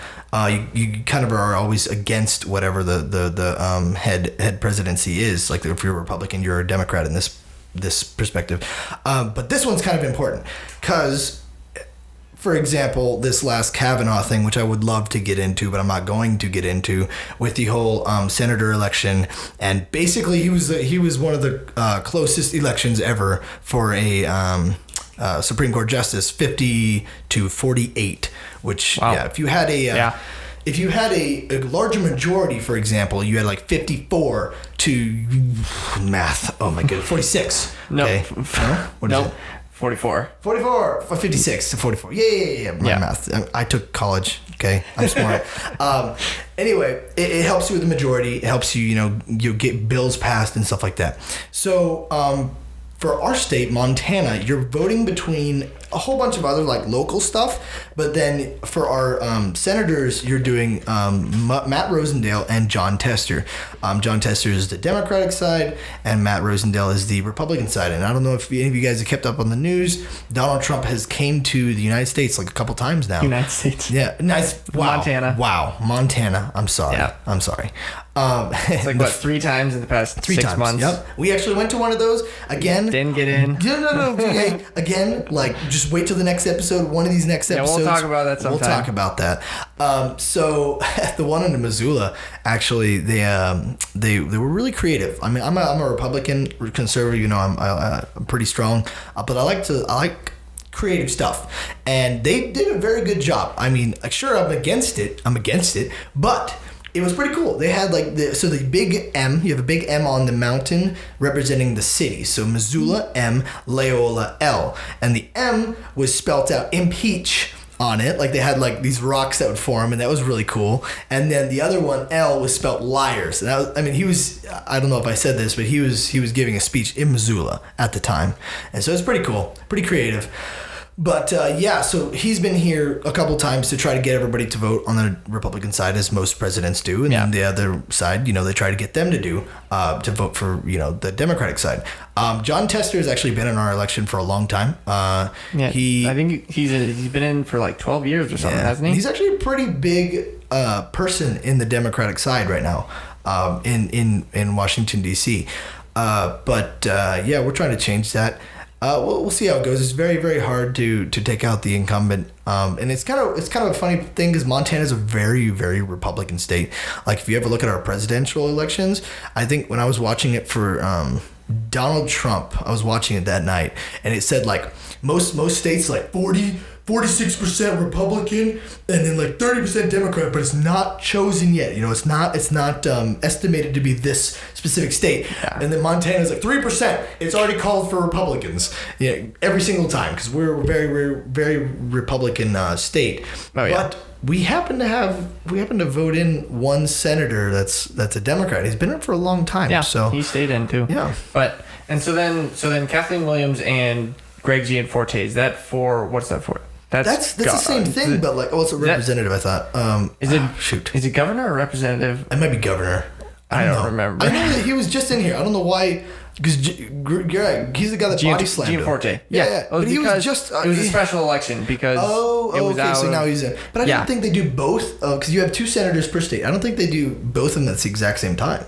Speaker 1: You kind of are always against whatever the head presidency is. If you're a Republican, you're a Democrat in this perspective. But this one's kind of important because, for example, this last Kavanaugh thing, which I would love to get into, but I'm not going to get into, with the whole senator election, and basically he was one of the closest elections ever for a Supreme Court justice, 50 to 48, which if you had if you had a larger majority, for example, you had 54 to math. Oh my goodness, 46.
Speaker 2: No,
Speaker 1: okay. What is it?
Speaker 2: 44.
Speaker 1: 56 to 44. Yeah. My math. I took college. Okay, I'm smart. Anyway, it helps you with the majority. It helps you, you get bills passed and stuff like that. So for our state, Montana, you're voting between a whole bunch of other like local stuff, but then for our senators, you're doing Matt Rosendale and John Tester. John Tester is the Democratic side, and Matt Rosendale is the Republican side. And I don't know if any of you guys have kept up on the news. Donald Trump has came to the United States like a couple times now.
Speaker 2: United States.
Speaker 1: Yeah, nice. Wow.
Speaker 2: Montana.
Speaker 1: Wow, Montana. I'm sorry.
Speaker 2: Yeah.
Speaker 1: I'm sorry.
Speaker 2: It's like, what, 3 times in the past 6 months?
Speaker 1: Yep. We actually went to one of those. Again.
Speaker 2: Didn't get in.
Speaker 1: No. Okay. Again, like, just wait till the next episode. One of these next episodes.
Speaker 2: We'll talk about that sometime.
Speaker 1: We'll talk about that. So, the one in Missoula, actually, they were really creative. I mean, I'm a Republican, conservative. You know, I'm pretty strong. But I like creative stuff. And they did a very good job. I mean, like, sure, I'm against it, but it was pretty cool. They had like the big M. You have a big M on the mountain representing the city. So Missoula M, Loyola L, and the M was spelt out impeach on it. Like they had like these rocks that would form, and that was really cool. And then the other one L was spelt liars. And that was, I mean, he was, I don't know if I said this, but he was giving a speech in Missoula at the time, and so it's pretty cool, pretty creative. But yeah, so he's been here a couple times to try to get everybody to vote on the Republican side, as most presidents do. And then the other side, you know, they try to get them to vote for, you know, the Democratic side. John Tester has actually been in our election for a long time. I think
Speaker 2: he's been in for like 12 years or something, hasn't he?
Speaker 1: He's actually a pretty big person in the Democratic side right now, in Washington, D.C. But we're trying to change that. We'll see how it goes. It's very, very hard to take out the incumbent, and it's kind of a funny thing because Montana is a very, very Republican state. Like if you ever look at our presidential elections, I think when I was watching it for Donald Trump, I was watching it that night, and it said like most states like 46% Republican and then like 30% Democrat, but it's not chosen yet. You know, it's not estimated to be this specific state. Yeah. And then Montana's like 3%. It's already called for Republicans. Yeah, every single time because we're a very, very, very Republican state. Oh, yeah. But we happen to vote in one senator that's a Democrat. He's been in for a long time.
Speaker 2: Yeah,
Speaker 1: so
Speaker 2: he stayed in too.
Speaker 1: Yeah.
Speaker 2: So then Kathleen Williams and Greg Gianforte, is that for, what's that for?
Speaker 1: That's the same thing, but like, it's a representative, I thought.
Speaker 2: Is it governor or representative?
Speaker 1: It might be governor.
Speaker 2: I don't remember.
Speaker 1: I know that he was just in here. I don't know why, because Greg, he's the guy that body slammed him.
Speaker 2: Gianforte. Yeah.
Speaker 1: But he was just...
Speaker 2: it was a special election because it was
Speaker 1: okay, so now he's in. But I don't think they do both, because you have 2 senators per state. I don't think they do both of them at the exact same time.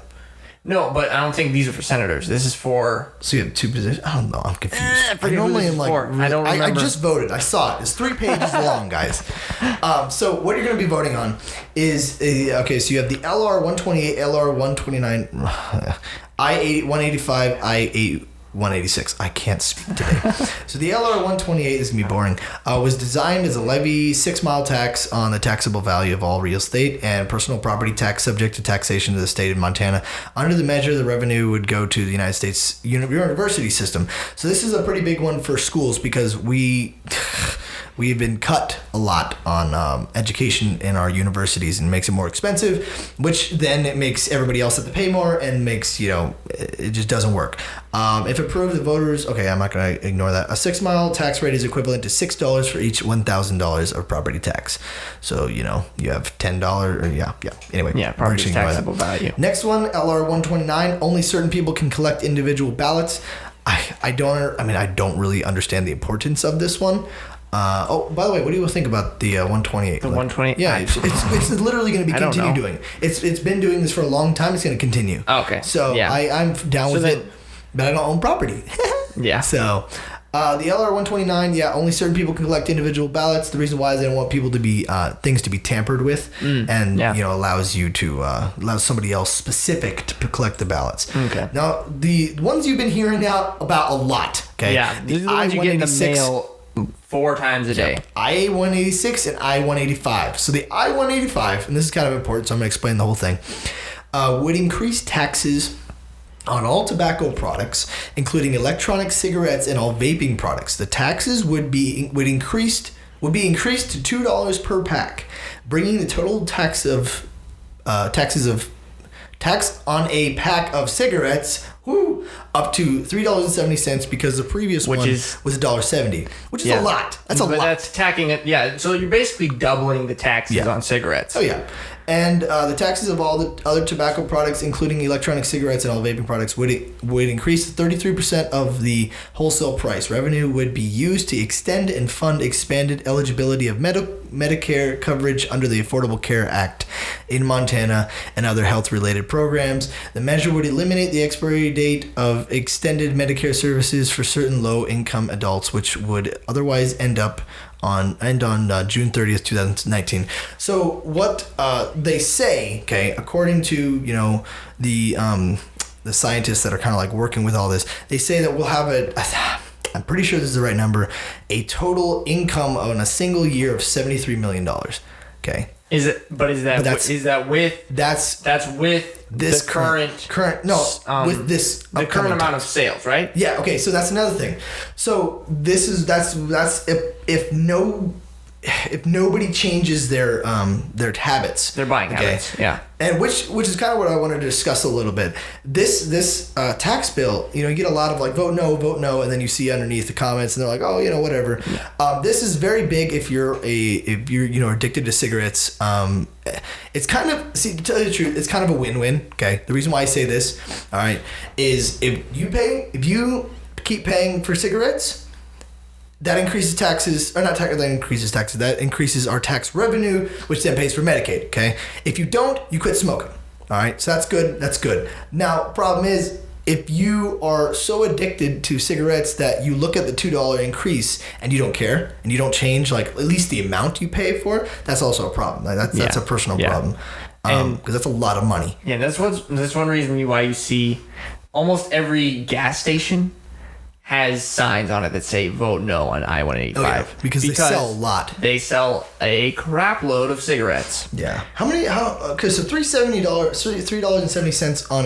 Speaker 2: No, but I don't think these are for senators. This is for...
Speaker 1: So you have 2 positions? I don't know. I'm confused.
Speaker 2: I normally am like... I don't remember.
Speaker 1: I just voted. I saw it. It's 3 pages long, guys. So what you're going to be voting on is... so you have the LR-128, LR-129, I-185, I-186. I can't speak today. So the LR-128, this is going to be boring, was designed as a levy 6-mile tax on the taxable value of all real estate and personal property tax subject to taxation to the state of Montana. Under the measure, the revenue would go to the United States university system. So this is a pretty big one for schools because we've been cut a lot on education in our universities and makes it more expensive, which then it makes everybody else have to pay more and makes, it just doesn't work. If approved, the voters, I'm not going to ignore that. A 6-mile tax rate is equivalent to $6 for each $1,000 of property tax. So, you have $10, Anyway.
Speaker 2: Yeah, property taxable value.
Speaker 1: Next one, LR-129, only certain people can collect individual ballots. I don't really understand the importance of this one. By the way, what do you think about the 128?
Speaker 2: The 128?
Speaker 1: Yeah, it's literally going to be continue doing. It's been doing this for a long time. It's going to continue.
Speaker 2: Oh, okay.
Speaker 1: So yeah. I'm down with it, but I don't own property.
Speaker 2: Yeah.
Speaker 1: So the LR-129, only certain people can collect individual ballots. The reason why is they don't want people to be things to be tampered with, and allows you to allow somebody else specific to collect the ballots. Okay. Now the ones you've been hearing out about a lot. Okay.
Speaker 2: Yeah. These are the ones you get in the mail 4 times a day.
Speaker 1: I-186 and I-185. So the I-185, and this is kind of important, so I'm going to explain the whole thing, would increase taxes on all tobacco products, including electronic cigarettes and all vaping products. The taxes would be increased to $2 per pack, bringing the total tax on a pack of cigarettes up to $3.70 because the previous one was $1.70, which is a lot. That's a lot.
Speaker 2: That's tacking it. Yeah. So you're basically doubling the taxes on cigarettes.
Speaker 1: Oh yeah. And the taxes of all the other tobacco products, including electronic cigarettes and all vaping products, would increase to 33% of the wholesale price. Revenue would be used to extend and fund expanded eligibility of Medicare coverage under the Affordable Care Act in Montana and other health-related programs. The measure would eliminate the expiry date of extended Medicare services for certain low-income adults, which would otherwise end on June 30th, 2019. So what they say, okay, according to the scientists that are kind of like working with all this, they say that we'll have I'm pretty sure this is the right number, a total income on a single year of $73 million. Okay.
Speaker 2: Is that with this current
Speaker 1: with this
Speaker 2: the current amount of sales, right?
Speaker 1: Yeah. Okay. So that's another thing. So that's if nobody changes their habits,
Speaker 2: their buying habits, yeah,
Speaker 1: and which is kind of what I wanted to discuss a little bit. This tax bill, you get a lot of like vote no, and then you see underneath the comments, and they're like, oh, whatever. This is very big if you're addicted to cigarettes. It's kind of, to tell you the truth, it's kind of a win-win. Okay, the reason why I say this, all right, is if you keep paying for cigarettes, that increases taxes, that increases our tax revenue, which then pays for Medicaid, okay? If you don't, you quit smoking, all right? So that's good. Now, problem is, if you are so addicted to cigarettes that you look at the $2 increase and you don't care, and you don't change, like, at least the amount you pay for, that's also a problem. Like, that's a personal problem, because that's a lot of money.
Speaker 2: Yeah, that's one reason why you see almost every gas station has signs on it that say vote no on I-185.
Speaker 1: Oh, yeah, because they sell a lot.
Speaker 2: They sell a crap load of cigarettes.
Speaker 1: Yeah. So $3.70 on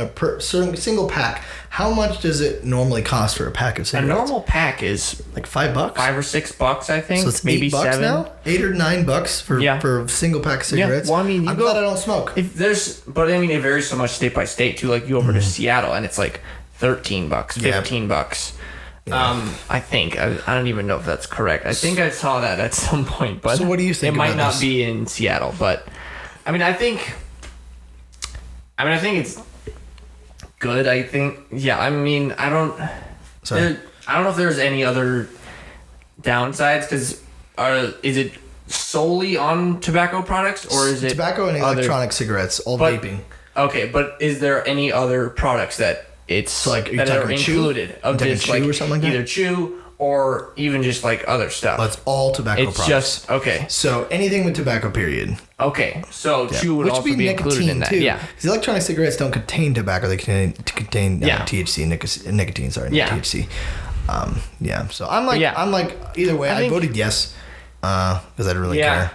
Speaker 1: a single pack. How much does it normally cost for a pack of cigarettes?
Speaker 2: A normal pack is
Speaker 1: like $5? $5
Speaker 2: or $6, I think.
Speaker 1: So it's
Speaker 2: maybe
Speaker 1: $8
Speaker 2: $7
Speaker 1: now? $8 or $9 for a single pack of cigarettes.
Speaker 2: Yeah. Well, I mean,
Speaker 1: I'm glad I don't smoke.
Speaker 2: It varies so much state by state too. Like you go over to Seattle and it's like $13, $15. I think I don't even know if that's correct. I think I saw that at some point, but
Speaker 1: so what do you think?
Speaker 2: It might not be in Seattle, but I think it's good. I think, yeah. I don't know if there's any other downsides because is it solely on tobacco products or is it
Speaker 1: tobacco and electronic cigarettes, vaping? Okay,
Speaker 2: but is there any other products that it's
Speaker 1: like
Speaker 2: that are included of
Speaker 1: just
Speaker 2: like
Speaker 1: or something like that?
Speaker 2: Either chew or even just like other stuff?
Speaker 1: Well, it's all tobacco products.
Speaker 2: Just okay.
Speaker 1: So anything with tobacco, period.
Speaker 2: Okay, so chew would also be included in that.
Speaker 1: Too.
Speaker 2: Yeah,
Speaker 1: because electronic cigarettes don't contain tobacco; they contain THC, nicotine. Sorry, not THC. So I'm like either way. I voted yes because I didn't really care.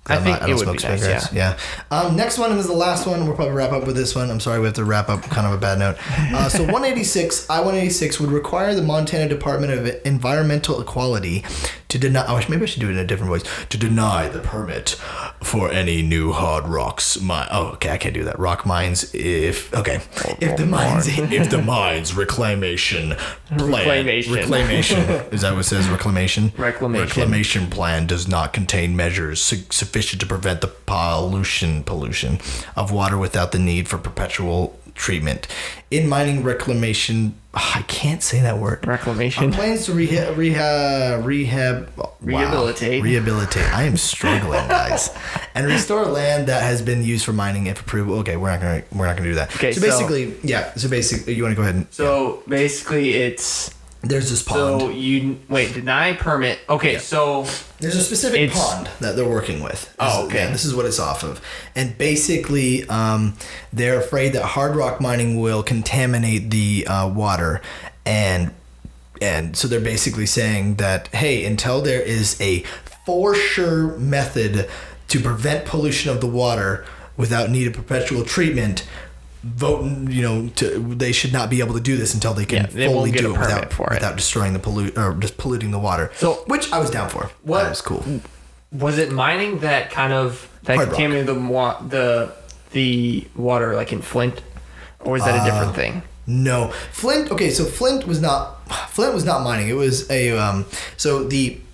Speaker 2: I think it would be nice,
Speaker 1: yeah. Next one is the last one. We'll probably wrap up with this one. I'm sorry we have to wrap up kind of a bad note. So I-186 would require the Montana Department of Environmental Equality to deny... maybe I should do it in a different voice. To deny the permit for any new hard rocks mine. Oh, okay, I can't do that. Rock mines if the mines reclamation plan. Reclamation. Is that what it says? Reclamation plan does not contain measures sufficient to prevent the pollution of water without the need for perpetual treatment. In mining reclamation, I can't say that word.
Speaker 2: Reclamation.
Speaker 1: Plans to rehabilitate. I am struggling, guys. And restore land that has been used for mining if approved. Okay, we're not gonna do that. Okay, so basically, you want to go ahead and.
Speaker 2: Basically, it's.
Speaker 1: There's this pond.
Speaker 2: So deny permit. Okay, so
Speaker 1: there's a specific pond that they're working with. This is what it's off of. And basically, they're afraid that hard rock mining will contaminate the water. And so they're basically saying that, hey, until there is a for sure method to prevent pollution of the water without need of perpetual treatment, they should not be able to do this until they can fully do it without destroying or just polluting the water. So, which I was down for. That was cool.
Speaker 2: Was it mining that contaminated the water like in Flint, or was that a different thing?
Speaker 1: No, Flint. Okay, so Flint was not mining. It was a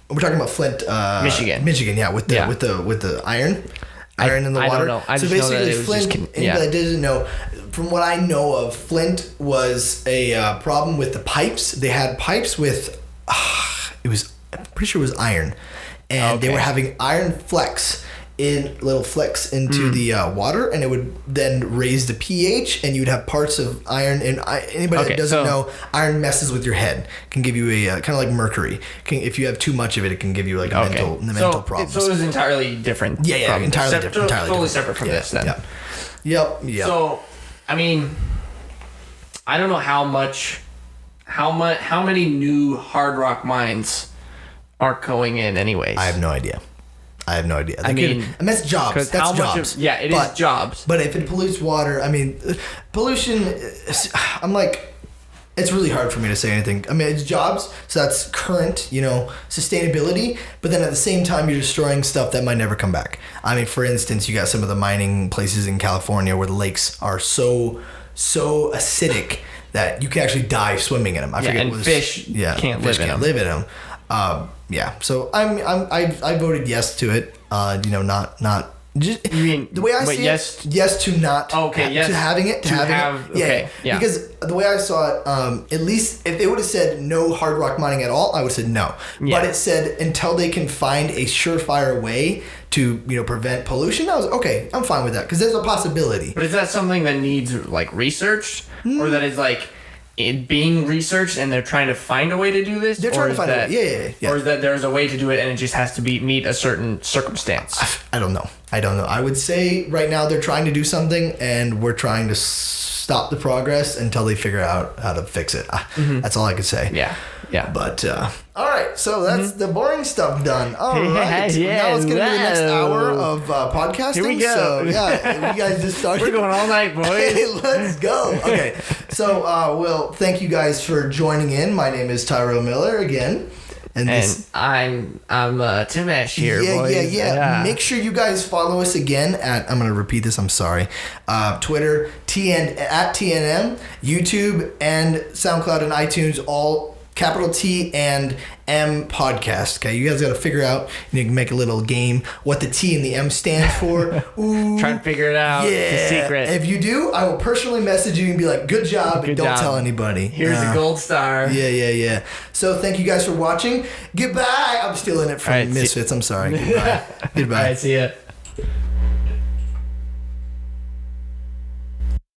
Speaker 1: we're talking about Flint, Michigan, yeah, with the iron in the water.
Speaker 2: I don't know. I
Speaker 1: so
Speaker 2: just
Speaker 1: basically,
Speaker 2: know that it was
Speaker 1: Flint. Anybody that doesn't know, from what I know of, Flint was a problem with the pipes. They had pipes with I'm pretty sure it was iron, and they were having iron little flecks into the water, and it would then raise the pH, and you'd have parts of iron. And anybody that doesn't know, iron messes with your head. Can give you a kind of like mercury. If you have too much of it, it can give you like mental problems.
Speaker 2: So it was entirely different.
Speaker 1: Yeah, entirely different.
Speaker 2: Totally separate from this then.
Speaker 1: Yep.
Speaker 2: So, I mean, I don't know how many new hard rock mines are going in anyways.
Speaker 1: I have no idea. And that's jobs. That's jobs.
Speaker 2: It is jobs.
Speaker 1: But if it pollutes water, I mean, pollution, I'm like, it's really hard for me to say anything. I mean, it's jobs, so that's current, sustainability. But then at the same time, you're destroying stuff that might never come back. I mean, for instance, you got some of the mining places in California where the lakes are so acidic that you can actually die swimming in them. I forget what
Speaker 2: fish can't live in them.
Speaker 1: So I voted yes to it. Not. Just,
Speaker 2: you mean
Speaker 1: the way I see
Speaker 2: yes
Speaker 1: to not
Speaker 2: yes
Speaker 1: to having it because the way I saw it, at least if they would have said no hard rock mining at all, I would have said no. But it said until they can find a surefire way to prevent pollution. I was okay. I'm fine with that because there's a possibility.
Speaker 2: But is that something that needs like researched, or that is like it being researched and they're trying to find a way to do this?
Speaker 1: They're trying to find a way. Yeah.
Speaker 2: Or is that there's a way to do it and it just has to meet a certain circumstance?
Speaker 1: I don't know. I would say right now they're trying to do something and we're trying to stop the progress until they figure out how to fix it. That's all I could say.
Speaker 2: Yeah.
Speaker 1: But, all right. So that's the boring stuff done. All right. Now let's get into the next hour of podcasting.
Speaker 2: Here we go.
Speaker 1: So, you guys just started.
Speaker 2: We're going all night, boys.
Speaker 1: Hey, let's go. Okay. So, well, thank you guys for joining in. My name is Tyrell Miller again. And
Speaker 2: I'm Tim Ash here, boys.
Speaker 1: Yeah. Make sure you guys follow us again at, I'm going to repeat this, I'm sorry, Twitter, at T&M, YouTube, and SoundCloud and iTunes, all capital T and M podcast. Okay, you guys got to figure out, you can make a little game, what the T and the M stand for. Ooh.
Speaker 2: Try and figure it out.
Speaker 1: Yeah.
Speaker 2: It's a secret.
Speaker 1: If you do, I will personally message you and be like, good job, and don't tell anybody.
Speaker 2: Here's a gold star.
Speaker 1: Yeah. So thank you guys for watching. Goodbye. I'm stealing it from Misfits. I'm sorry. Goodbye.
Speaker 2: All right, see ya.